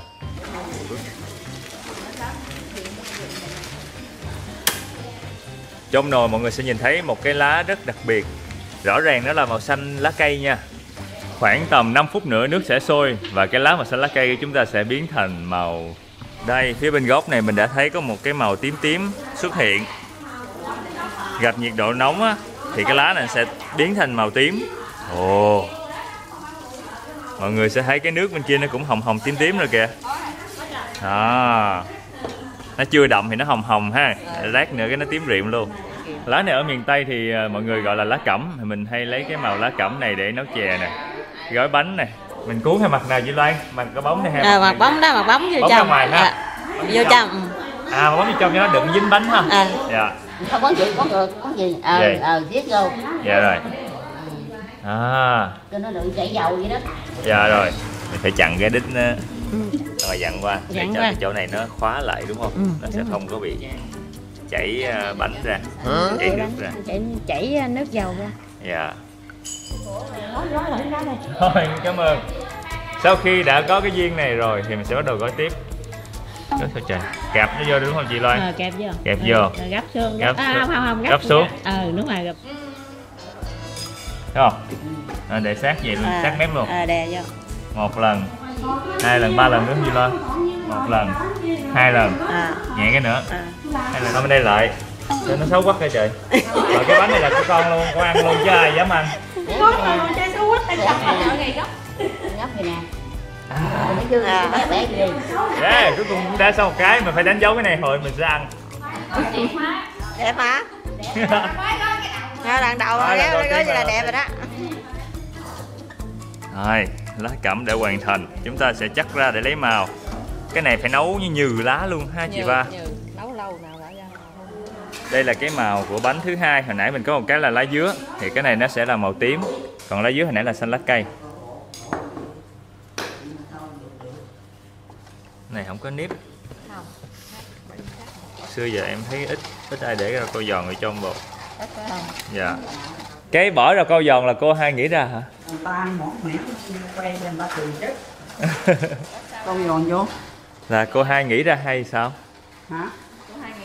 Trong nồi mọi người sẽ nhìn thấy một cái lá rất đặc biệt. Rõ ràng nó là màu xanh lá cây nha. Khoảng tầm 5 phút nữa nước sẽ sôi và cái lá màu xanh lá cây của chúng ta sẽ biến thành màu. Đây, phía bên góc này mình đã thấy có một cái màu tím tím xuất hiện. Gặp nhiệt độ nóng á, thì cái lá này sẽ biến thành màu tím. Ồ, mọi người sẽ thấy cái nước bên kia nó cũng hồng hồng tím tím rồi kìa. Nó chưa đậm thì nó hồng hồng ha, lát nữa cái nó tím rịm luôn. Lá này ở miền Tây thì mọi người gọi là lá cẩm. Mình hay lấy cái màu lá cẩm này để nấu chè nè, gói bánh nè. Mình cuốn theo mặt nào chị Loan? Mặt cái bóng này ha? Mặt bóng đó, mặt bóng vô bóng trong. Ngoài ha. Vô trong. Mà bóng vô trong cho nó đựng dính bánh ha. Dạ. Không có gì, có gì. Viết vô. Dạ rồi. Cho nó đựng chảy dầu vậy đó. Dạ rồi. Mình phải chặn cái đít rồi dặn qua để cho cái chỗ này nó khóa lại đúng không? Nó sẽ không có bị chảy bánh ra, chảy nước ra. Chảy nước dầu ra. Dạ. Thôi, cảm ơn. Sau khi đã có cái viên này rồi thì mình sẽ bắt đầu gói tiếp. Kẹp nó vô đúng không chị Loan? Kẹp vô. Kẹp vô. Gấp xuống. Không, gấp xuống. Đúng rồi, gấp. Đúng không? Để sát vậy luôn, sát mép luôn. Đè vô. 1 lần, 2 lần, 3 lần nữa chị Loan. 1 lần, 2 lần. Nhẹ cái nữa. 2 lần. Bên đây lại. Cho nó xấu quắc kìa trời. Rồi cái bánh này là của con luôn, con ăn luôn chứ ai dám ăn. Gấp vậy nè. Cuối cùng cũng đã xong một cái, mà phải đánh dấu cái này hồi mình sẽ ăn. Đẹp hả? Lần đầu rồi đó, gói là đẹp rồi đó. Rồi, lá cẩm đã hoàn thành. Chúng ta sẽ chắc ra để lấy màu. Cái này phải nấu như lá luôn ha chị Ba. Nấu lâu nào lại ra. Đây là cái màu của bánh thứ hai. Hồi nãy mình có một cái là lá dứa, thì cái này nó sẽ là màu tím. Còn lá dứa hồi nãy là xanh lá cây. Này không có nếp. Xưa giờ em thấy ít ai để rau câu giòn ở trong bột. Dạ. Cái bỏ rau câu giòn là cô Hai nghĩ ra hả? Người ta ăn món miệng quay lên ba thường chứ. Câu giòn vô. Là cô Hai nghĩ ra hay sao? Hả?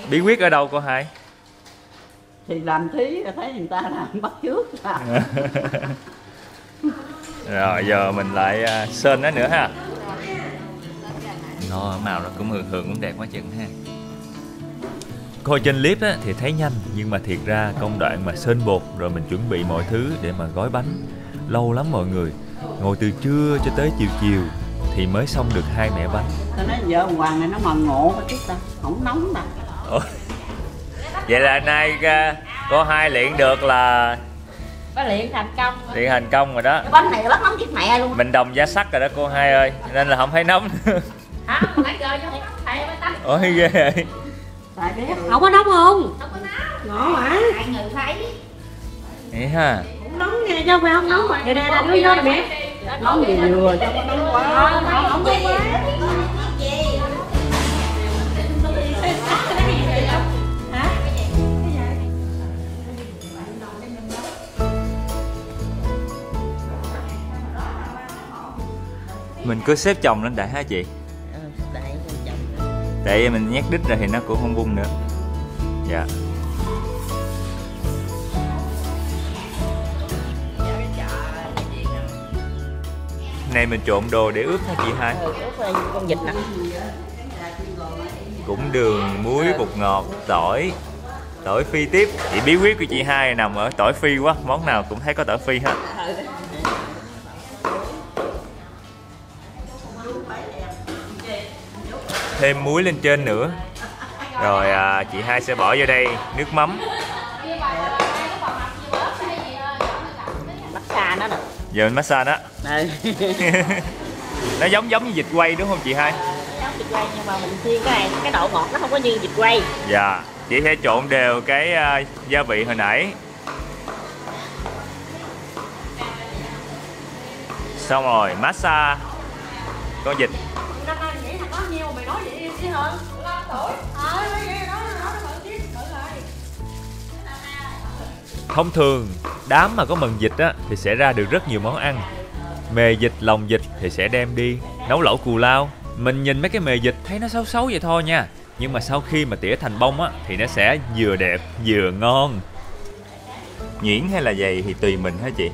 Bí quyết ở đâu cô Hai? Thì làm thí rồi thấy người ta làm bắt chước. Rồi giờ mình lại sơn nó nữa ha. Màu nó cũng hường cũng đẹp quá chừng ha. Coi trên clip á, thì thấy nhanh, nhưng mà thiệt ra công đoạn mà sơn bột rồi mình chuẩn bị mọi thứ để mà gói bánh lâu lắm mọi người. Ngồi từ trưa cho tới chiều thì mới xong được 2 mẻ bánh. Tao nói vợ Hoàng này nó mần ngộ mà chút ta, không nóng ta. Vậy là nay cô Hai luyện được là Luyện thành công. Luyện thành công rồi đó. Cái bánh này bắt nóng chết mẹ luôn. Mình đồng giá sắt rồi đó cô Hai ơi, nên là không thấy nóng. Hả? Nãy giờ cho thầy mới tắt. Ôi ghê vậy. Không có nóng không? Không có nóng. Ngộ hả? Ai người thấy. Vậy ha. Cũng nóng nha chứ phải không nóng mà. Đây đây đứa vô là biết. Nóng gì vừa cho nó nóng quá. Không biết quá. Mình cứ xếp chồng lên đại hả chị? Tại mình nhét đít ra thì nó cũng không bung nữa. Dạ. Này mình trộn đồ để ướp hả chị Hai? Ướp con vịt nè. Cũng đường, muối, bột ngọt, tỏi. Tỏi phi tiếp. Chị bí quyết của chị Hai nằm ở tỏi phi quá. Món nào cũng thấy có tỏi phi hết. Thêm muối lên trên nữa. Rồi chị Hai sẽ bỏ vô đây nước mắm. Massage nó nè. Giờ mình massage đó. Nó giống như vịt quay đúng không chị Hai? Giống vịt quay nhưng mà mình chiên cái độ ngọt nó không có như vịt quay. Dạ. Chị sẽ trộn đều cái gia vị hồi nãy. Xong rồi massage con vịt. Thông thường đám mà có mần vịt á thì sẽ ra được rất nhiều món ăn. Mề vịt, lòng vịt thì sẽ đem đi Nấu lẩu cù lao, mình nhìn mấy cái mề vịt thấy nó xấu xấu vậy thôi nha, nhưng mà sau khi mà tỉa thành bông á thì nó sẽ vừa đẹp vừa ngon. Nhuyễn hay là dày thì tùy mình hả chị?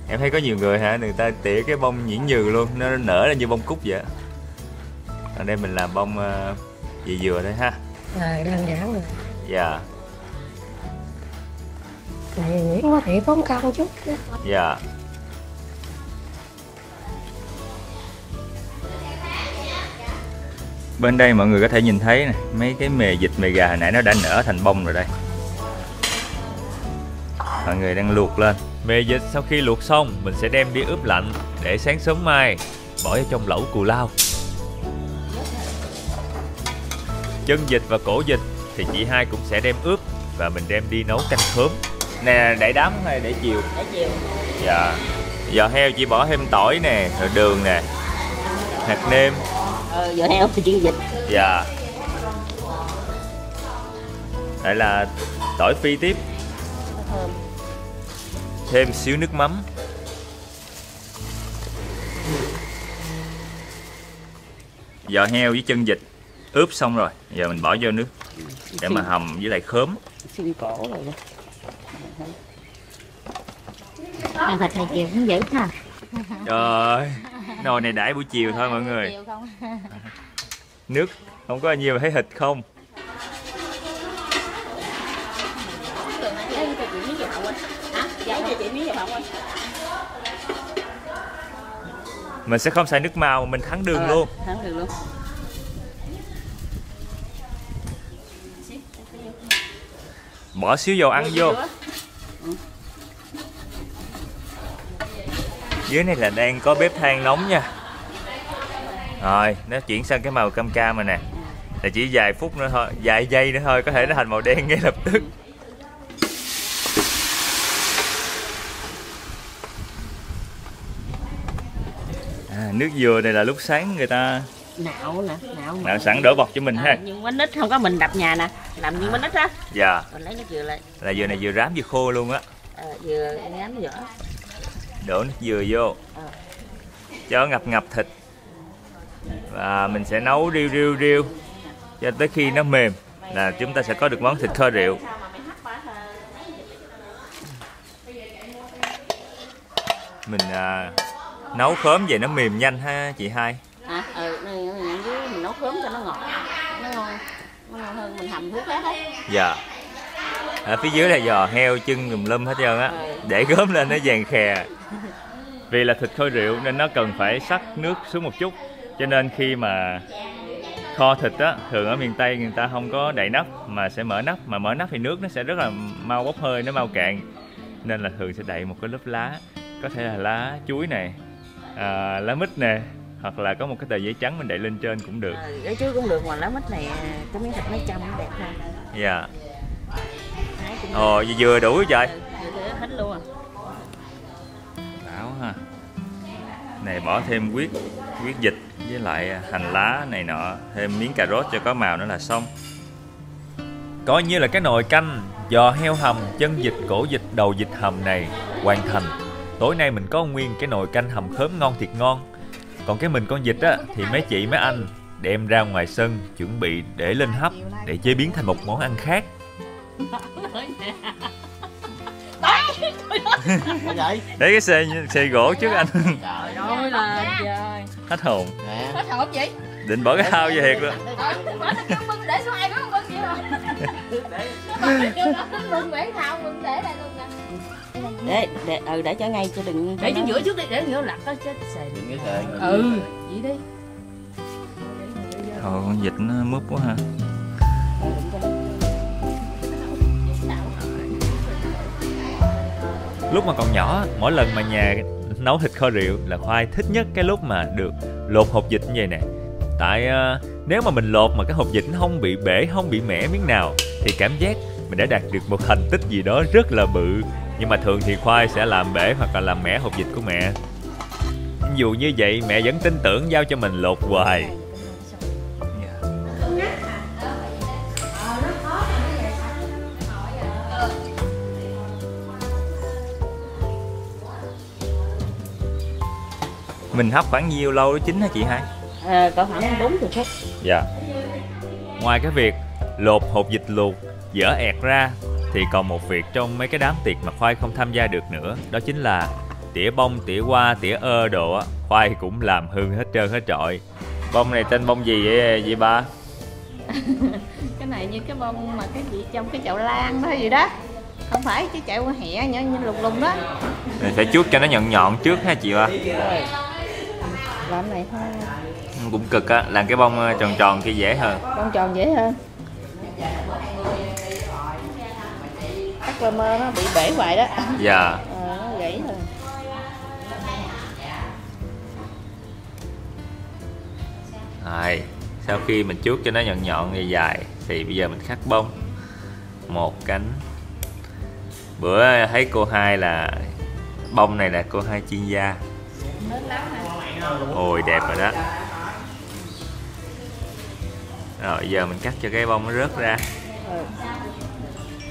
Em thấy có nhiều người hả, người ta tỉa cái bông nhuyễn nhừ luôn, nó nở ra như bông cúc vậy. Ở đây mình làm bông dừa dừa thôi ha. Đơn giản rồi. Dạ. Này Nguyễn có thể phóng cao một chút. Dạ. Bên đây mọi người có thể nhìn thấy nè, mấy cái mề vịt mề gà hồi nãy nó đã nở thành bông rồi đây. Mọi người đang luộc lên. Mề vịt sau khi luộc xong mình sẽ đem đi ướp lạnh để sáng sớm mai bỏ vào trong lẩu cù lao. Chân vịt và cổ vịt thì chị hai cũng sẽ đem ướp và mình đem đi nấu canh khóm. Nè, để đám hay để chiều? Để chiều. Dạ. Giò heo chị bỏ thêm tỏi nè, rồi đường nè, hạt nêm. Giò heo thì chiên vịt. Dạ. Đây là tỏi phi tiếp. Thơm. Thêm xíu nước mắm. Giò heo với chân vịt ướp xong rồi, giờ mình bỏ vô nước để mà hầm với lại khóm. Xiên cổ rồi đó. Ăn thịt này chiều cũng dữ ha. Trời ơi, nồi này đãi buổi chiều thôi mọi người. Nước không có nhiều, thấy thịt không. Mình sẽ không xài nước màu, mình thắng đường luôn. Thắng đường luôn. Bỏ xíu dầu ăn vô. Dưới này là đang có bếp than nóng nha. Rồi, nó chuyển sang cái màu cam cam rồi nè. Là chỉ vài phút nữa thôi, vài giây nữa thôi có thể nó thành màu đen ngay lập tức. Nước dừa này là lúc sáng người ta nạo nè, nạo sẵn đổ bọt cho mình ha. Nhưng bánh ít không có mình đập nhà nè, làm như bánh ít á. Dạ. Rồi lấy nước dừa lại. Là dừa này dừa rám dừa khô luôn á. Dừa ngắn vỏ. Đổ nước dừa vô. Cho ngập ngập thịt. Và mình sẽ nấu riu cho tới khi nó mềm là chúng ta sẽ có được món thịt kho rượu. Mình nấu khóm về nó mềm nhanh ha chị hai. Mình nấu khóm cho nó ngọt, nó ngon hơn mình hầm thuốc khác hết. Dạ. Ở phía dưới là giò heo chân tùm lum hết trơn á, để gớm lên nó vàng khè. Vì là thịt kho rượu nên nó cần phải sắc nước xuống một chút, cho nên khi mà kho thịt á, thường ở miền Tây người ta không có đậy nắp mà sẽ mở nắp, mà mở nắp thì nước nó sẽ rất là mau bốc hơi, nó mau cạn, nên là thường sẽ đậy một cái lớp lá, có thể là lá chuối này, lá mít nè, hoặc là có một cái tờ giấy trắng mình đậy lên trên cũng được. Giấy chuối cũng được, mà lá mít này cái miếng thịt nó trong nó đẹp hơn. Dạ. Ồ, vừa đủ trời. Hết luôn à. Bảo ha. Này bỏ thêm huyết vịt với lại hành lá này nọ, thêm miếng cà rốt cho có màu nữa là xong. Coi như là cái nồi canh giò heo hầm, chân vịt, cổ vịt, đầu vịt hầm này hoàn thành. Tối nay mình có nguyên cái nồi canh hầm khóm ngon thiệt ngon. Còn cái mình con vịt á thì mấy chị mấy anh đem ra ngoài sân chuẩn bị để lên hấp để chế biến thành một món ăn khác. Đấy cái xe gỗ trước anh. Trời ơi là trời. Hết hồn. Hết hồn gì? Định bỏ cái thao vô thiệt luôn. Bỏ nó bưng để số 2 có con gì rồi. Bưng để thao bưng để đây luôn nè. Để cho ngay cho đừng để trên giữa trước đi, để giữa lặt có chết xề. Đừng cái xề. Vậy đi. Thôi con vịt nó múp quá ha. Lúc mà còn nhỏ, mỗi lần mà nhà nấu thịt kho rượu là Khoai thích nhất cái lúc mà được lột hột vịt như vậy nè. Tại nếu mà mình lột mà cái hột vịt nó không bị bể, không bị mẻ miếng nào thì cảm giác mình đã đạt được một thành tích gì đó rất là bự. Nhưng mà thường thì Khoai sẽ làm bể hoặc là làm mẻ hột vịt của mẹ. Dù như vậy mẹ vẫn tin tưởng giao cho mình lột hoài. Mình hấp khoảng nhiêu lâu đó chín hả chị Hai? Cỡ khoảng 40 phút. Dạ. Ngoài cái việc lột hột vịt luộc, dỡ ẹt ra thì còn một việc trong mấy cái đám tiệc mà Khoai không tham gia được nữa, đó chính là tỉa bông, tỉa hoa, tỉa ơ đồ á, Khoai cũng làm hư hết trơn hết trọi. Bông này tên bông gì vậy ba? Cái này như cái bông mà cái gì trong cái chậu lan đó gì đó, không phải cái chậu hẹ như lùng lùng đó. Mình phải chuốt cho nó nhọn nhọn trước ha chị ba. Làm này thôi. Cũng cực á, làm cái bông tròn tròn kia dễ hơn. Bông tròn dễ hơn. Cắt bơ mơ nó bị bể hoài đó. Dạ. Nó gãy thôi. Rồi, sau khi mình chuốt cho nó nhọn nhọn dài dài thì bây giờ mình cắt bông một cánh. Bữa thấy cô Hai là bông này là cô Hai chuyên gia. Ôi đẹp rồi đó. Rồi giờ mình cắt cho cái bông nó rớt ra.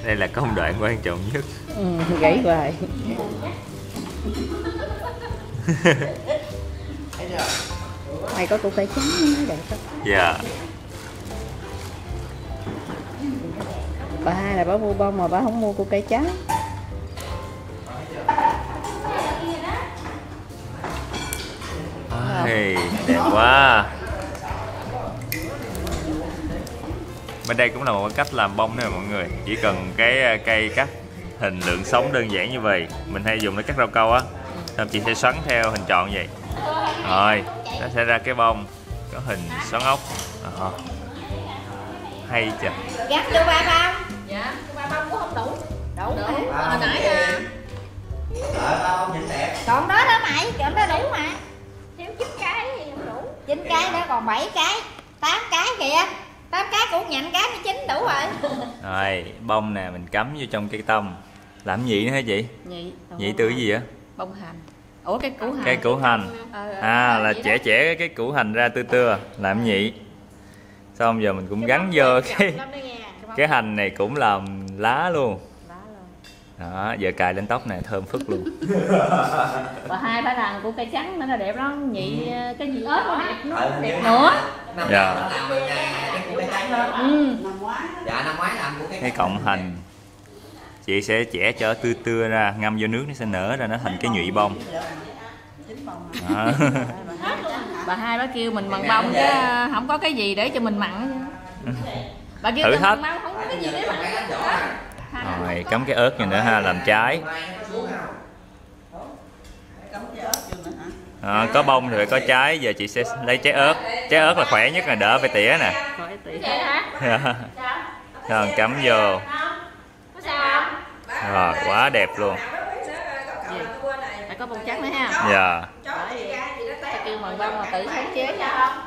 Đây là công đoạn quan trọng nhất. Gãy hoài. Mày có củ cải trắng nó đẹp không? Dạ. Bà Hai là bà mua bông mà bà không mua củ cải trắng. Hey, đẹp quá. Bên đây cũng là một cách làm bông nè mọi người. Chỉ cần cái cây cắt hình lượng sống đơn giản như vậy. Mình hay dùng để cắt rau câu á. Xong chị sẽ xoắn theo hình tròn vậy. Rồi, nó sẽ ra cái bông có hình xoắn ốc. Hay chà. Gắt vô ba bông. Dạ, ba bông cũng không đủ. Đủ. Hồi nãy ba bông nhìn đẹp. còn đó đó mày, còn đó đủ mà. Thiếu 9 cái thì không đủ. 9 cái đó còn 7 cái, 8 cái kìa. 8 cái cũng nhạnh cái mới chín đủ rồi. Rồi, bông nè mình cắm vô trong cây tăm. Làm nhị nữa hả chị? Nhị. Nhị từ cái gì á? Bông hành. Ủa cái củ hành. Cây củ hành. Là chẻ cái củ hành ra tưa làm nhị. Xong giờ mình cũng gắn vô cái hành này cũng làm lá luôn. Đó, giờ cài lên tóc này thơm phức luôn. Và Hai phải làm củ cải trắng nó đẹp lắm, nhị cái gì ớt nó đẹp, nó đẹp nữa. Dạ. Dạ năm ngoái làm của Cái cọng hành chị sẽ chẻ cho tưa ra, ngâm vô nước nó sẽ nở ra, nó thành cái nhụy bông. Đó. Bà Hai bà kêu mình mặn bông chứ không có cái gì để cho mình mặn. Bà kêu thử thách. không có cái gì để mặn. Rồi cắm cái ớt này nữa ha, làm trái. Có bông thì phải có trái, giờ chị sẽ lấy trái ớt. Trái ớt là khỏe nhất, là đỡ phải tỉa nè. Rồi cắm vô. Rồi quá đẹp luôn. Phải có bông trắng nữa ha. Dạ. Phải kêu mần bông mà tự sáng chế nha.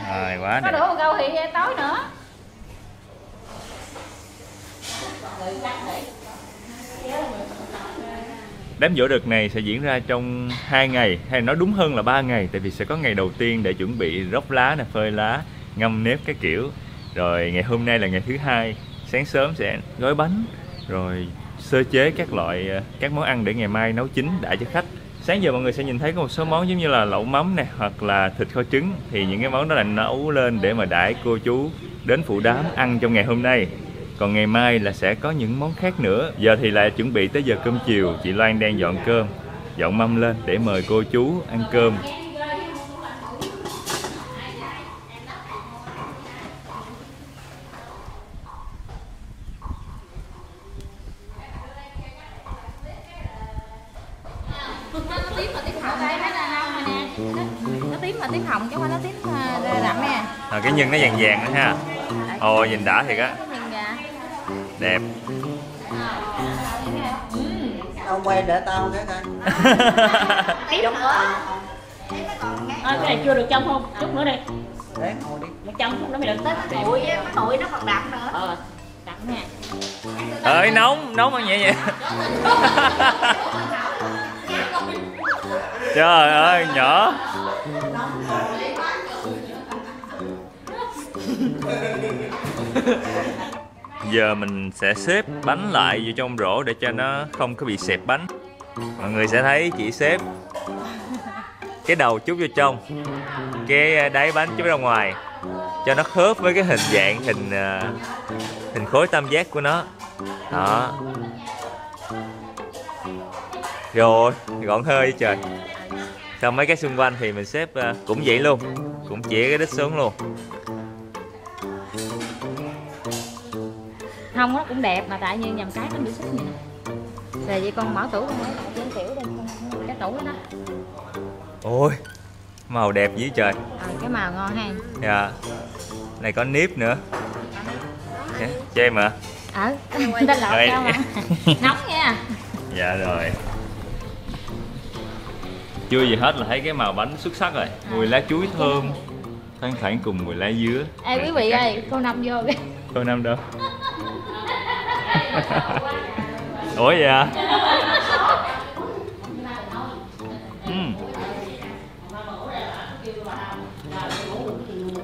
Rồi quá Có đẹp. đủ một câu thì tối nữa. Đám giỗ đực này sẽ diễn ra trong 2 ngày, hay nói đúng hơn là 3 ngày. Tại vì sẽ có ngày đầu tiên để chuẩn bị róc lá nè, phơi lá, ngâm nếp cái kiểu. Rồi ngày hôm nay là ngày thứ 2, sáng sớm sẽ gói bánh, rồi sơ chế các món ăn để ngày mai nấu chín đãi cho khách. Sáng giờ mọi người sẽ nhìn thấy có một số món giống như là lẩu mắm nè, hoặc là thịt kho trứng. Thì những cái món đó là nấu lên để mà đãi cô chú đến phụ đám ăn trong ngày hôm nay. Còn ngày mai là sẽ có những món khác nữa. Giờ thì lại chuẩn bị tới giờ cơm chiều. Chị Loan đang dọn cơm, dọn mâm lên để mời cô chú ăn cơm. Nó tím là tím hồng chứ không phải nó tím đậm nha. Cái nhân nó vàng vàng nữa ha. Ồ nhìn đã thiệt á. Đẹp. Tao quay để tao cái coi. Tí nữa. Cái này chưa được trong không? Chút nữa đi. Để ngồi đi. Nó trong chút nó mới được tết. Tụi nó còn đậm nữa. Đậm nha. Ơi nóng ăn nhẹ vậy. Trời ơi nhỏ. Giờ mình sẽ xếp bánh lại vô trong rổ để cho nó không có bị xẹp bánh. Mọi người sẽ thấy chị xếp cái đầu chút vô trong, cái đáy bánh chút ra ngoài, cho nó khớp với cái hình dạng hình khối tam giác của nó. Đó. Rồi, gọn hơi trời. Xong mấy cái xung quanh thì mình xếp cũng vậy luôn, cũng chỉ cái đít xuống luôn. Không, nó cũng đẹp mà tại như nhầm cái nó bị xích vậy. Rồi vậy con mở tủ con mở trên tiểu đây con cái tủ đó. Ôi, màu đẹp dữ trời. Cái màu ngon ha. Dạ. Này có nếp nữa. Cho em ạ. Ta lọt Rồi. cho mà. Nóng nha. Dạ rồi. Chưa gì hết là thấy cái màu bánh xuất sắc rồi. Mùi lá chuối thơm thoang thoảng cùng mùi lá dứa. Ê quý vị ơi, cô Năm vô cái. Cô Năm đâu? Ủa vậy à?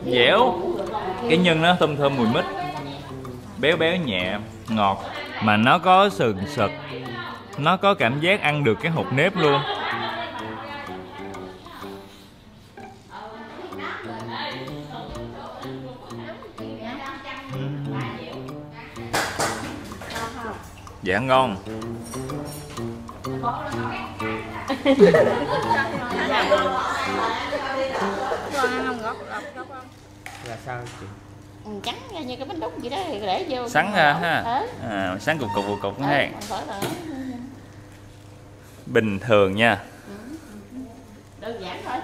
Dẻo. Cái nhân nó thơm thơm mùi mít, béo béo nhẹ, ngọt. Mà nó có sừng sực, nó có cảm giác ăn được cái hột nếp luôn. Dạ ngon. Là sao chị? Trắng ra như cái bánh đúc vậy đó thì để vô. Sắn ra ha. Sắn cục cục ha. Bình thường nha. Đơn giản thôi.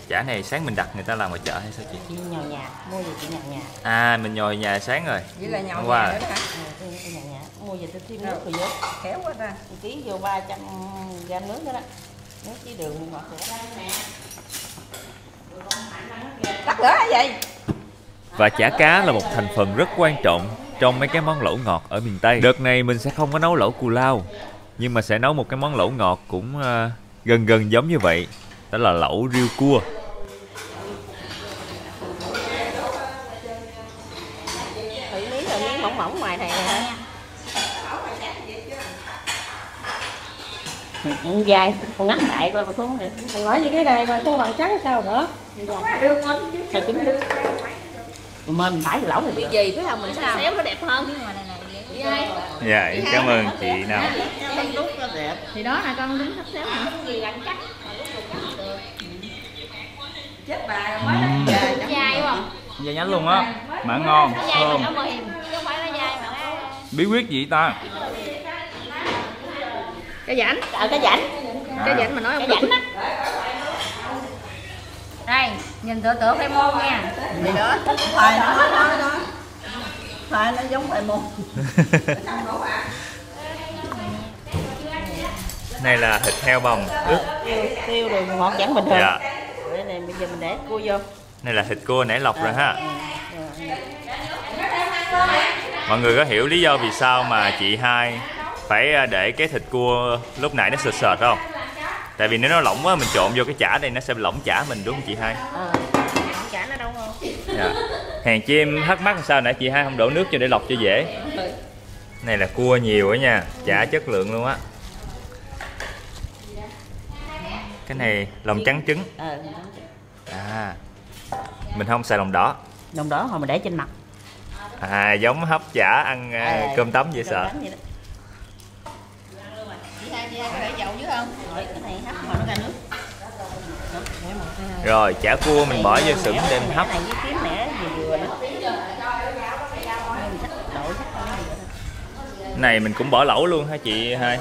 Chả này sáng mình đặt người ta làm ngoài chợ hay sao chị? Chị nhồi nhà, mua về chị nhồi nhà. À, mình nhồi nhà sáng rồi. Với là nhậu Qua. nhà nữa hả? Chị nhồi nhà, mua về tôi thêm nước rồi vô. Khéo quá ta. Một ký vô 300 gram nước đó đó. Nước với đường ngọt nữa. Tắt lửa hả vậy? Và chả cá là một thành phần rất quan trọng trong mấy cái món lẩu ngọt ở miền Tây. Đợt này mình sẽ không có nấu lẩu cù lao, nhưng mà sẽ nấu một cái món lẩu ngọt cũng gần gần giống như vậy. Đó là lẩu riêu cua. Thử miếng rồi, miếng mỏng mỏng ngoài này hả? Dài, con ngắt lại coi mà xuống này. Thằng nói như cái này mà con bằng trắng sao nữa? Thầy chính đưa. Mình phải lẩu này bị gì phải không? Mình sẽ xéo nó đẹp hơn. Dạ, cảm ơn chị Nào. Thì đó là con đứng sắp xéo hả? Chết bà rồi mới lên. Dai đúng không? Dạ nhánh luôn á, mà ngon, Nó dai mà thơm. nó mềm, chứ không phải nó dai mà nó... Bí quyết gì ta? Cái rảnh, cái rảnh. Cái rảnh mà nói không rảnh á. Đây, nhìn tựa khoai môn nha. Gì đó? Khoai đó. Khoai nó giống khoai môn. Này là thịt heo bằm ướp. Tiêu rồi ngọt chẳng bình thường. Dạ. Đây này bây giờ mình để cua vô. Này là thịt cua nãy lọc rồi ha. Mọi người có hiểu lý do vì sao mà chị Hai phải để cái thịt cua lúc nãy nó sệt sệt không? Tại vì nếu nó lỏng quá mình trộn vô cái chả đây nó sẽ lỏng chả mình đúng không chị Hai? Chả nó đâu không? Dạ. Hàng chi em thắc mắc sao nãy chị Hai không đổ nước cho để lọc cho dễ. Này là cua nhiều á nha, chả chất lượng luôn á. Cái này lòng trắng trứng. À, mình không xài lòng đỏ. Lòng đỏ hồi mình để trên mặt. À, giống hấp chả ăn cơm tấm vậy sợ. Chị Hai có để dầu dưới không? Rồi cái này hấp mà nó ra nước. Rồi chả cua mình bỏ vô sửng đem hấp. Cái này với kiếm mẻ vừa đó. Này mình cũng bỏ lẩu luôn hả chị Hai?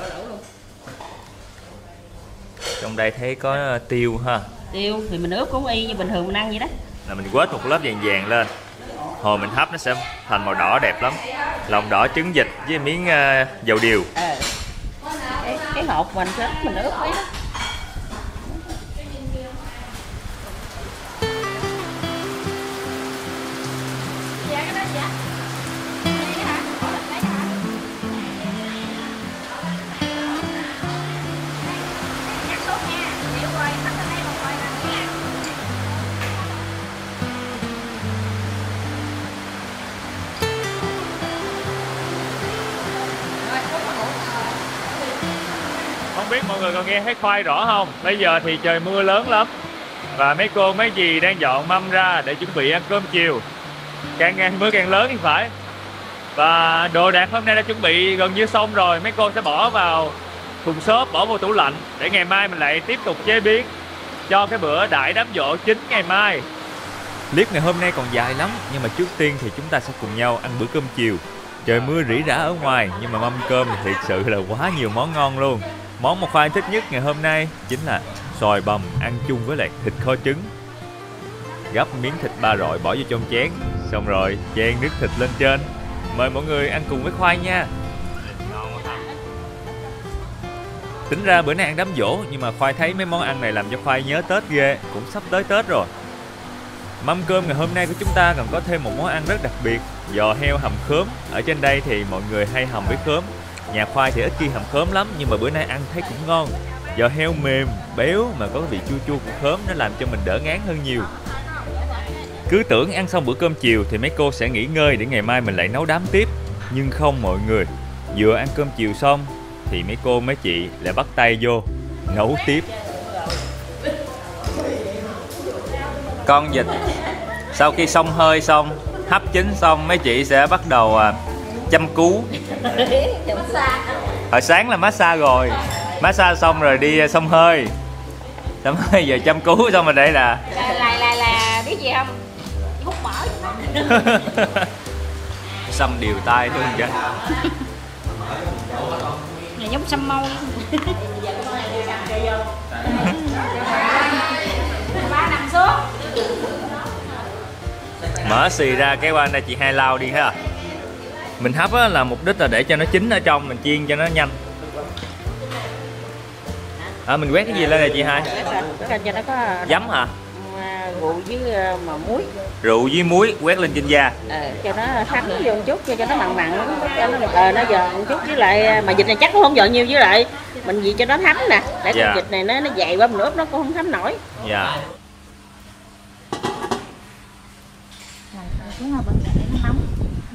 Trong đây thấy có tiêu ha. Tiêu thì mình ướp cũng y như bình thường mình ăn vậy đó. Là mình quết một lớp vàng vàng lên. Hồi mình hấp nó sẽ thành màu đỏ đẹp lắm. Lòng đỏ trứng vịt với miếng dầu điều. Cái hộp mình ướp ấy đó. Không biết mọi người còn nghe thấy khoai rõ không? Bây giờ thì trời mưa lớn lắm và mấy cô mấy dì đang dọn mâm ra để chuẩn bị ăn cơm chiều. Càng ngày mưa càng lớn thì phải. Và đồ đạc hôm nay đã chuẩn bị gần như xong rồi. Mấy cô sẽ bỏ vào thùng xốp, bỏ vào tủ lạnh để ngày mai mình lại tiếp tục chế biến cho cái bữa đãi đám giỗ chính ngày mai. Clip ngày hôm nay còn dài lắm, nhưng mà trước tiên thì chúng ta sẽ cùng nhau ăn bữa cơm chiều. Trời mưa rỉ rả ở ngoài nhưng mà mâm cơm thì thật sự là quá nhiều món ngon luôn. Món mà Khoai thích nhất ngày hôm nay chính là xoài bằm ăn chung với lại thịt kho trứng. Gắp miếng thịt ba rọi bỏ vô trong chén, xong rồi chan nước thịt lên trên. Mời mọi người ăn cùng với Khoai nha. Tính ra bữa nay ăn đám giỗ, nhưng mà Khoai thấy mấy món ăn này làm cho Khoai nhớ Tết ghê. Cũng sắp tới Tết rồi. Mâm cơm ngày hôm nay của chúng ta còn có thêm một món ăn rất đặc biệt, giò heo hầm khóm. Ở trên đây thì mọi người hay hầm với khóm. Nhà Khoai thì ít khi hầm khóm lắm, nhưng mà bữa nay ăn thấy cũng ngon. Giò heo mềm, béo mà có vị chua chua của khóm, nó làm cho mình đỡ ngán hơn nhiều. Cứ tưởng ăn xong bữa cơm chiều thì mấy cô sẽ nghỉ ngơi để ngày mai mình lại nấu đám tiếp. Nhưng không mọi người, vừa ăn cơm chiều xong thì mấy cô mấy chị lại bắt tay vô nấu tiếp. Con vịt sau khi xông hơi xong, hấp chín xong, mấy chị sẽ bắt đầu chăm cứu. Hồi sáng là massage rồi, massage xong rồi đi xông hơi, xong rồi giờ chăm cứu xong rồi đây là biết gì không? Hút mỡ. xăm điều tay thôi chứ. Này giống xăm mâu. Ba nằm xuống. Mở xì ra cái qua đây chị Hai lau đi ha. Mình hấp á, là mục đích là để cho nó chín ở trong, mình chiên cho nó nhanh. Mình quét cái gì lên này chị Hai? Cho nó có Giấm hả? rượu với mà muối. Rượu với muối quét lên trên da. Cho nó thấm vô một chút, cho nó mặn mặn, cho nó giòn một chút, với lại mà vịt này chắc cũng không giòn nhiều, với lại mình gì cho nó thấm nè, để con vịt này nó dày quá mình ướp nó cũng không thấm nổi. Dạ. Xuống vào bên để nó nóng,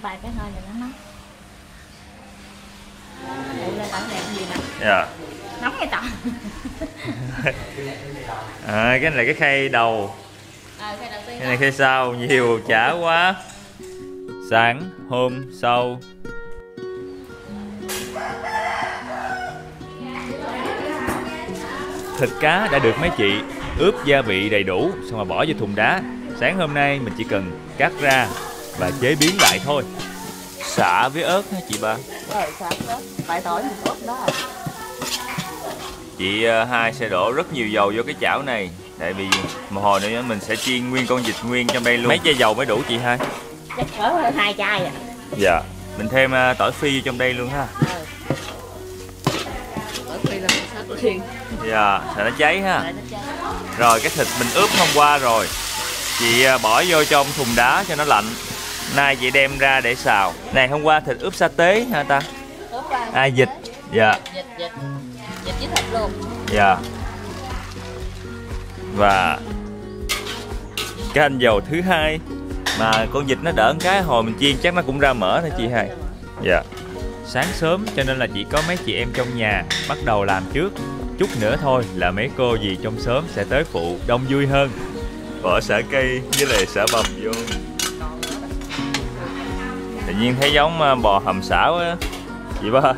vài cái hơi này nó nóng. Đụng lên tảng đèn gì nè. Dạ. Nóng cái tận. Cái này là cái khay đầu. Khay đầu tiên. Cái này khay sau, nhiều chả quá. Sáng hôm sau. Thịt cá đã được mấy chị ướp gia vị đầy đủ, xong rồi bỏ vô thùng đá. Sáng hôm nay mình chỉ cần cắt ra và chế biến lại thôi. Sả với ớt hả chị ba? Sả với ớt, tại tỏi mình ướp đó. Chị Hai sẽ đổ rất nhiều dầu vô cái chảo này, tại vì một hồi nữa mình sẽ chiên nguyên con vịt nguyên trong đây luôn. Mấy chai dầu mới đủ chị Hai? Chắc cỡ 2 chai à. Dạ. Mình thêm tỏi phi vô trong đây luôn ha. Tỏi phi là mình sát liền. Dạ, sợ nó cháy ha. Rồi cái thịt mình ướp hôm qua rồi, chị bỏ vô trong thùng đá cho nó lạnh. Nay chị đem ra để xào. Này hôm qua thịt ướp sa tế hả ta? Vịt. Dạ. Vịt với thịt luôn. Dạ. Và cái hành dầu thứ hai, mà con vịt nó đỡ cái hồi mình chiên chắc nó cũng ra mỡ thôi chị Hai. Dạ. Sáng sớm cho nên là chỉ có mấy chị em trong nhà bắt đầu làm trước. Chút nữa thôi là mấy cô dì trong xóm sẽ tới phụ, đông vui hơn. Bỏ sả cây với lại sả bằm vô. Tự nhiên thấy giống bò hầm xả quá chị ba.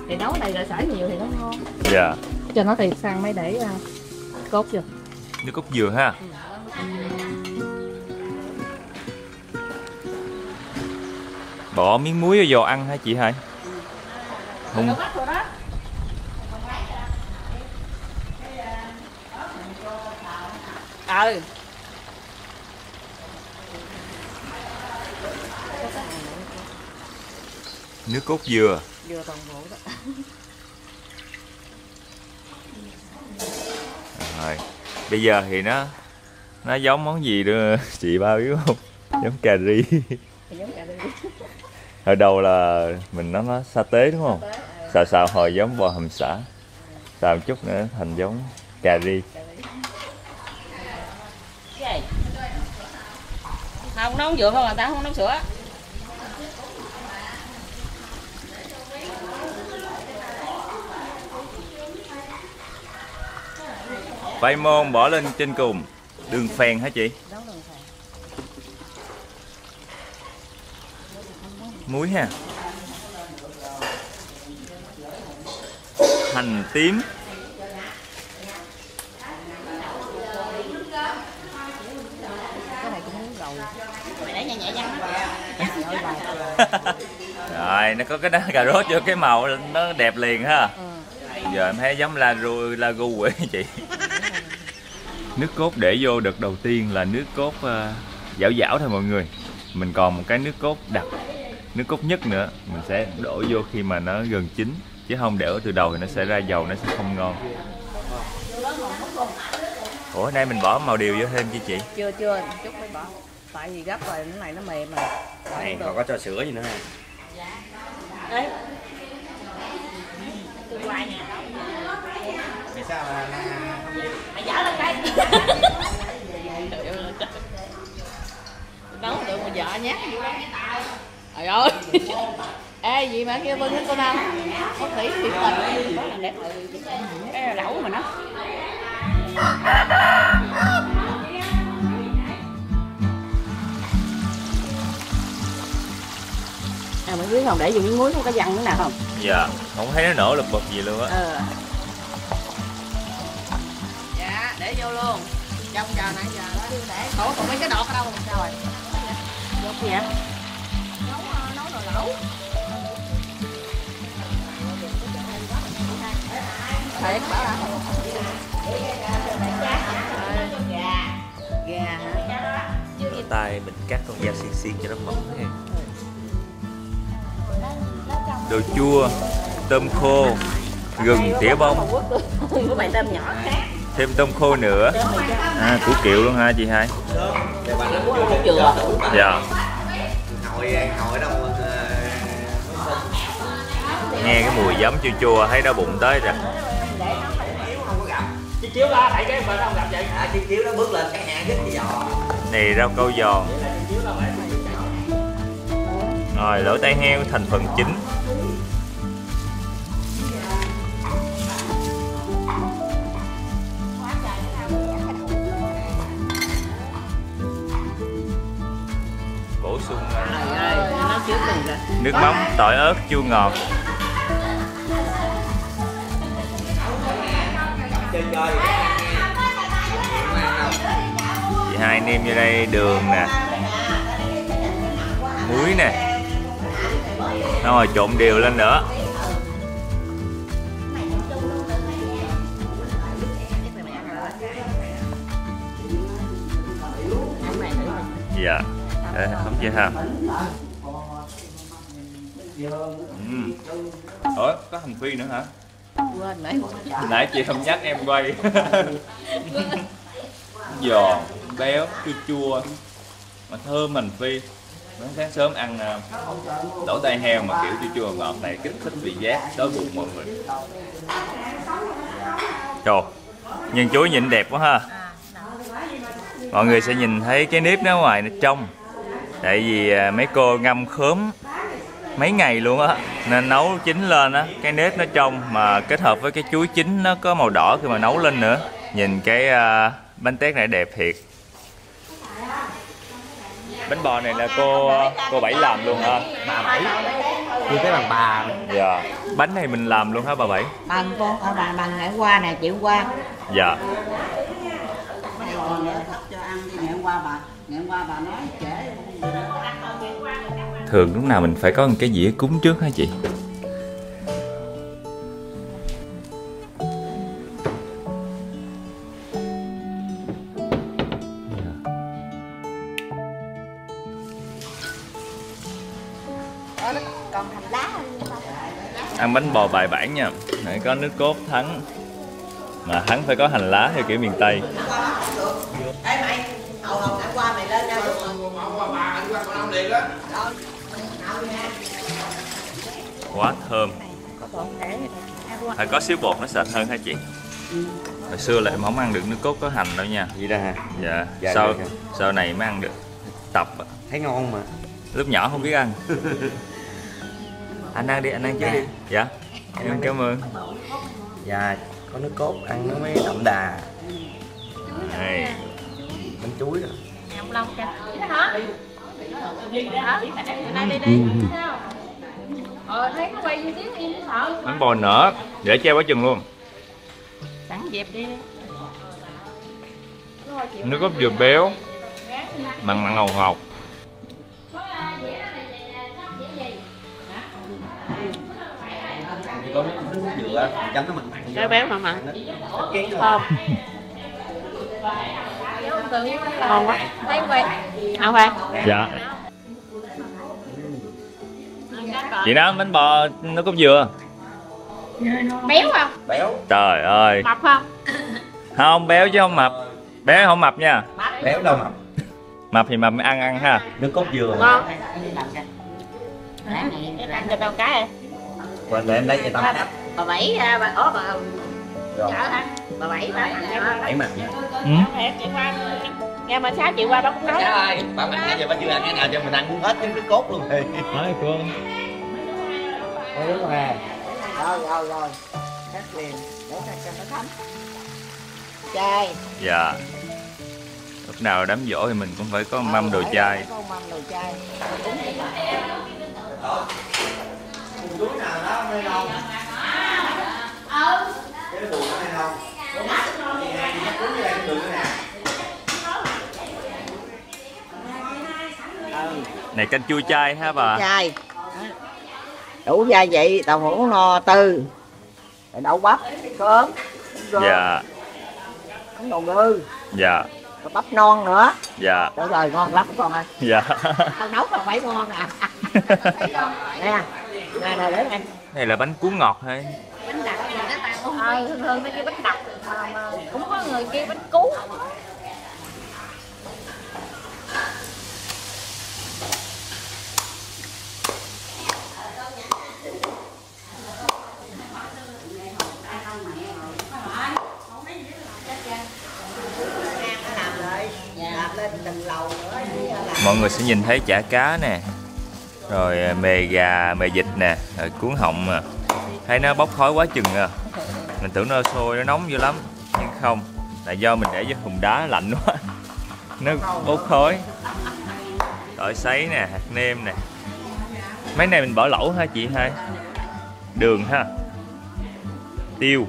Thì nấu này là xả nhiều thì nó ngon. Dạ. Cho nó thì sang mới để cốt vô. Nước cốt dừa ha. Bỏ miếng muối vô giò ăn hả chị Hai? Không. Nước cốt dừa. Dừa toàn bộ đó. Rồi. Bây giờ thì nó giống món gì nữa chị ba biết không? Giống cà ri. Giống cà ri. Hồi đầu là mình nó sa tế đúng không? Xào hồi giống bò hầm xả. Xào một chút nữa thành giống cà ri. Không nấu dừa không, người ta không nấu sữa. Khoai môn bỏ lên trên cùng. Đường phèn hả chị? Muối ha. Hành tím. Rồi nó có cái cà rốt cho cái màu nó đẹp liền ha. Giờ em thấy giống la gu vậy chị. Nước cốt để vô đợt đầu tiên là nước cốt dảo dảo thôi mọi người. Mình còn một cái nước cốt đặc, nước cốt nhất nữa, mình sẽ đổ vô khi mà nó gần chín, chứ không để từ đầu thì nó sẽ ra dầu, nó sẽ không ngon. Ủa nay mình bỏ màu điều vô thêm chứ chị? Chưa, chút mới bỏ. Tại vì gấp rồi, cái này nó mềm mà. Này còn có cho sữa gì nữa không? Đấy. Vì sao mà Mày dở lên đây. Nấu được mà vợ nhát vô đó. Trời ơi. Ê gì mà kêu tôi thích con đâu. Có tỷ thiệt tình. Đó là đẹp. Cái là lẩu mà nó. À mấy biết không, để vô miếng muối không có văng nữa nào không? Dạ, không thấy nó nổ lực bật gì luôn á. Dạ, để vô luôn. Trong giờ nãy giờ đó đi để khổ còn mấy cái đọt ở đâu rồi. Vô gì vậy? Nấu nồi lẩu. Thiệt bảo là gà hả? Tay mình cắt con dao xiên xiên cho nó mỏng ha. Đồ chua, tôm khô, gừng, tỉa bông. Của mày tôm nhỏ khác. Thêm tôm khô nữa. À, củ kiệu luôn ha chị hai. Dạ. Hồi đâu Nghe cái mùi giấm chua chua thấy đau bụng tới rồi. Chiếc chiếu ra tại cái bên không gặp vậy. chiếc chiếu nó bước lên cái hang rất giò. Này rau câu giòn. Rồi lỗ tai heo thành phần chính. Bổ sung nước mắm, tỏi ớt, chua ngọt. Chị hai nêm vô đây đường nè, muối nè, rồi trộn đều lên nữa. Dạ, không chưa ha. Ủa, có hành phi nữa hả? Quên Nãy chị không nhắc em quay. Giòn, béo, chua chua mà thơm hành phi. Sáng sớm ăn lẩu tai heo mà kiểu chua chua ngọt này kích thích vị giác, đói bụng mọi người. Trời, nhân chuối nhìn đẹp quá ha. Mọi người sẽ nhìn thấy cái nếp nó ngoài nó trong. Tại vì mấy cô ngâm khóm mấy ngày luôn á, nên nấu chín lên á, cái nếp nó trong mà kết hợp với cái chuối chín nó có màu đỏ khi mà nấu lên nữa. Nhìn cái bánh tét này đẹp thiệt. Bánh bò này là cô Bảy làm luôn hả? Bà Bảy. Như cái bằng bà. Dạ. Bánh này mình làm luôn hả bà Bảy? Bằng con bằng ngày hôm qua nè, chị hôm qua. Dạ. cho ăn đi, ngày hôm qua bà nói trễ. Thường lúc nào mình phải có một cái dĩa cúng trước hả chị? Còn hành lá. Ăn bánh bò bài bản nha. Này có nước cốt thắng. Mà thắng phải có hành lá theo kiểu miền Tây. Ê mày, hầu ngày qua mày lên ra giúp Quá thơm. Phải có xíu bột nó sệt hơn hả chị? Hồi xưa là em không ăn được nước cốt có hành đâu nha. Vậy đó hả? Dạ. Dạ, sau này mới ăn được. Tập thấy ngon mà. lúc nhỏ không biết ăn. Anh ăn đi, anh ăn trước đi. Dạ. Em cảm ơn. Dạ, có nước cốt ăn nó mới đậm đà. Đây. Bánh chuối đó. Ông Long kìa. Hả? Đây đi. Thấy nó quay như tiếng im sợ. Bánh bò nở, để treo quá chừng luôn. Sẵn dẹp đi. Nước cốt dừa béo, mặn mặn ngọt ngọt. Có nước dừa chấm nó mặn mặn. Cái béo mà mặn. Thơm. Ngon quá. Thấy quay. Không phải. Dạ. Chị nói bánh bò nước cốt dừa. Béo không? Béo. Trời ơi. Mập không? Không, béo chứ không mập. Béo không mập nha. Béo đâu mập. Mập thì mập mới ăn ha. Nước cốt dừa. Ngon. Ăn cho tao cái rồi. Quên để em lấy cho tao. Bà Bảy, bà chở hả? Bà Bảy bà Bảy mặt. chị qua nghe mà sáng chị qua đó cũng nói. Trời ơi, bà Mạnh nãy giờ bà chưa ăn cái nào cho mình ăn cũng hết cái nước cốt luôn thì. Nói cô. Đúng rồi. Rồi. Cắt liền. Để cho nó thấm. Chai. Dạ. Lúc nào đám giỗ thì mình cũng phải có mâm đồ chai. Có mâm đồ chai. Chuối nào đó nơi đâu? Cái bùn ở đây không? Cuốn với đây đường nè. Này canh chua chai ha bà. Chai. Đủ gia vị, tàu hũ no tư. Đậu bắp, cơm. Dạ. Bánh đồ ngư. Dạ. Rồi bắp non nữa. Dạ. Trời ơi, ngon lắm con ơi. Dạ. Tao nấu còn phải ngon à. Nè, nè để này. Này là bánh cuốn ngọt hay? Bánh đặc thì nó tao hơn nó kêu bánh đặc mà cũng có người kêu bánh cuốn. Mọi người sẽ nhìn thấy chả cá nè, rồi mề gà, mề vịt nè, rồi cuốn họng à. Thấy nó bốc khói quá chừng à. Mình tưởng nó sôi, nó nóng dữ lắm, nhưng không, là do mình để vô thùng đá lạnh quá, nó bốc khói. Tỏi sấy nè, hạt nêm nè. Mấy này mình bỏ lẩu ha chị hai? Đường ha, tiêu.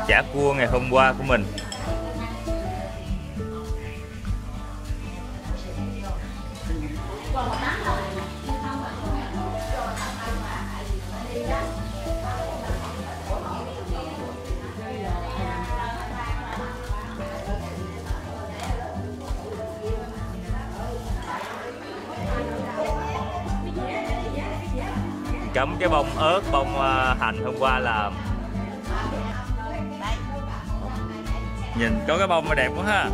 Chả cua ngày hôm qua của mình. Cắm cái bông ớt, bông hành hôm qua làm. Nhìn có cái bông mà đẹp quá ha.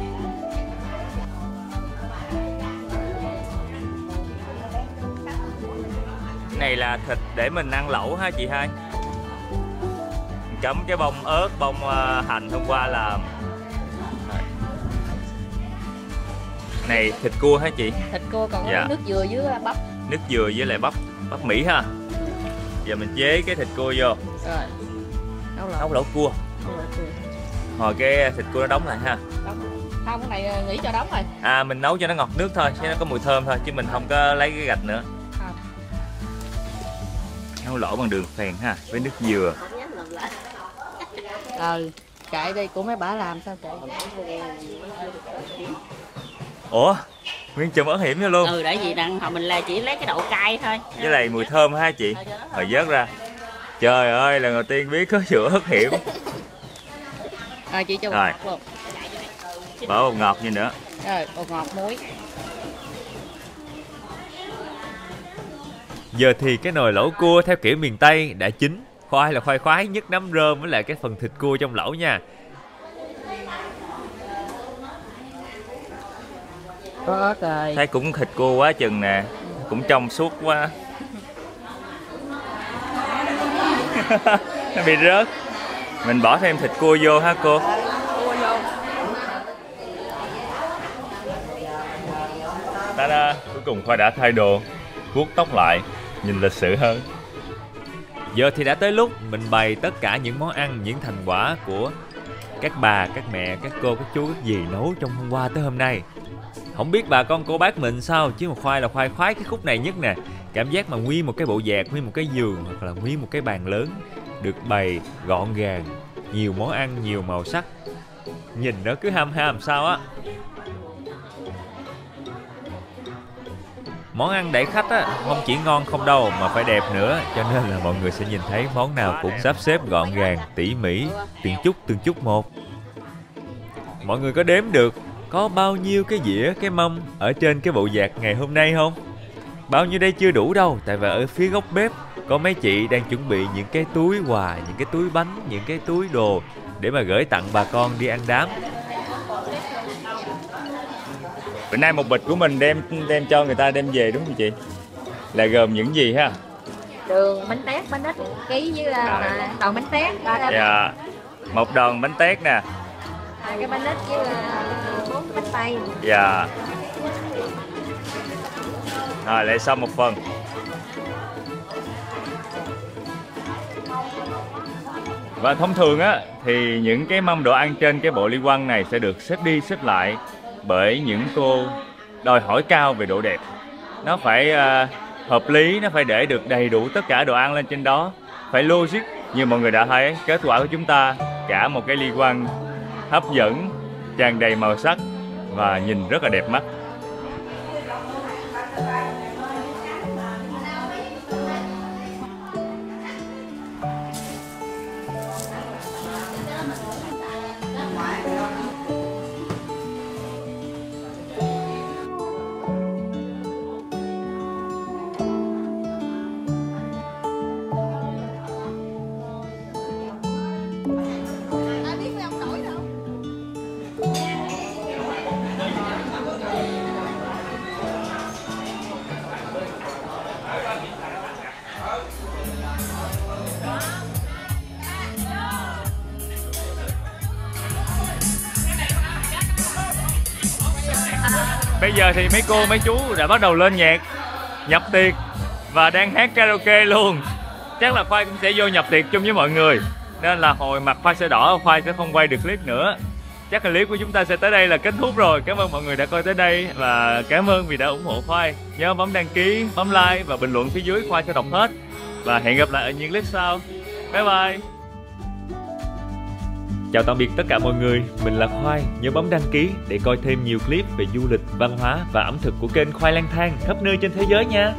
Này là thịt để mình ăn lẩu ha chị hai. Cắm cái bông ớt, bông hành hôm qua làm. Này thịt cua hả chị? Thịt cua còn dạ. có nước dừa với bắp. Nước dừa với lại bắp Mỹ ha. Giờ mình chế cái thịt cua vô. Rồi. Nấu lẩu cua. Hồi cái thịt cua nó đóng lại ha. Không, cái này nghĩ cho đóng rồi. À mình nấu cho nó ngọt nước thôi, chứ nó có mùi thơm thôi, chứ mình không có lấy cái gạch nữa. Không. Nấu lẩu bằng đường phèn ha, với nước dừa. Chạy đi của mấy bà làm sao chạy? Ủa? Nguyên chùm ớt hiểm vô luôn. Ừ, để gì đặng hồi mình là chỉ lấy cái đậu cay thôi. Với lại mùi thơm ha chị. Rồi vớt ra. Trời ơi, lần đầu tiên biết có sữa ớt hiểm. Rồi chị cho bột Rồi. ngọt luôn. Bỏ bột ngọt như nữa. Rồi, bột ngọt muối. Giờ thì cái nồi lẩu cua theo kiểu miền Tây đã chín. Khoai là khoai khoái nhất nấm rơm với lại cái phần thịt cua trong lẩu nha. Có ớt rồi. Thấy cũng thịt cua quá chừng nè. Cũng trong suốt quá. Nó bị rớt. Mình bỏ thêm thịt cua vô ha cô. Ta-da, cuối cùng Khoai đã thay đồ, vuốt tóc lại, nhìn lịch sự hơn. Giờ thì đã tới lúc mình bày tất cả những món ăn, những thành quả của các bà, các mẹ, các cô, các chú, các dì nấu trong hôm qua tới hôm nay. Không biết bà con cô bác mình sao, chứ mà Khoai là Khoai khoái cái khúc này nhất nè. Cảm giác mà nguyên một cái bộ dạp, nguyên một cái giường hoặc là nguyên một cái bàn lớn được bày gọn gàng, nhiều món ăn, nhiều màu sắc, nhìn nó cứ ham sao á. Món ăn đẩy khách á, không chỉ ngon không đâu mà phải đẹp nữa, cho nên là mọi người sẽ nhìn thấy món nào cũng sắp xếp gọn gàng, tỉ mỉ, từng chút một. Mọi người có đếm được có bao nhiêu cái dĩa, cái mâm ở trên cái bộ dạp ngày hôm nay không? Bao nhiêu đây chưa đủ đâu, tại vì ở phía góc bếp có mấy chị đang chuẩn bị những cái túi quà, những cái túi bánh, những cái túi đồ để mà gửi tặng bà con đi ăn đám. Bữa nay một bịch của mình đem cho người ta đem về đúng không chị? Là gồm những gì ha? Đường, bánh tét, bánh ít ký với đòn bánh tét. Dạ. Một đòn bánh tét nè. Cái bánh ít với 4 cái bánh tây. Dạ. Rồi lại xong một phần. Và thông thường á thì những cái mâm đồ ăn trên cái bộ ly quăng này sẽ được xếp đi xếp lại bởi những cô đòi hỏi cao về độ đẹp. Nó phải hợp lý, nó phải để được đầy đủ tất cả đồ ăn lên trên đó, phải logic. Như mọi người đã thấy, kết quả của chúng ta cả một cái ly quăng hấp dẫn, tràn đầy màu sắc và nhìn rất là đẹp mắt. Bây giờ thì mấy cô mấy chú đã bắt đầu lên nhạc nhập tiệc và đang hát karaoke luôn. Chắc là Khoai cũng sẽ vô nhập tiệc chung với mọi người, nên là hồi mặt Khoai sẽ đỏ, Khoai sẽ không quay được clip nữa. Chắc là clip của chúng ta sẽ tới đây là kết thúc rồi. Cảm ơn mọi người đã coi tới đây và cảm ơn vì đã ủng hộ Khoai. Nhớ bấm đăng ký, bấm like và bình luận phía dưới, Khoai sẽ đọc hết. Và hẹn gặp lại ở những clip sau. Bye bye. Chào tạm biệt tất cả mọi người, mình là Khoai. Nhớ bấm đăng ký để coi thêm nhiều clip về du lịch, văn hóa và ẩm thực của kênh Khoai Lang Thang khắp nơi trên thế giới nha.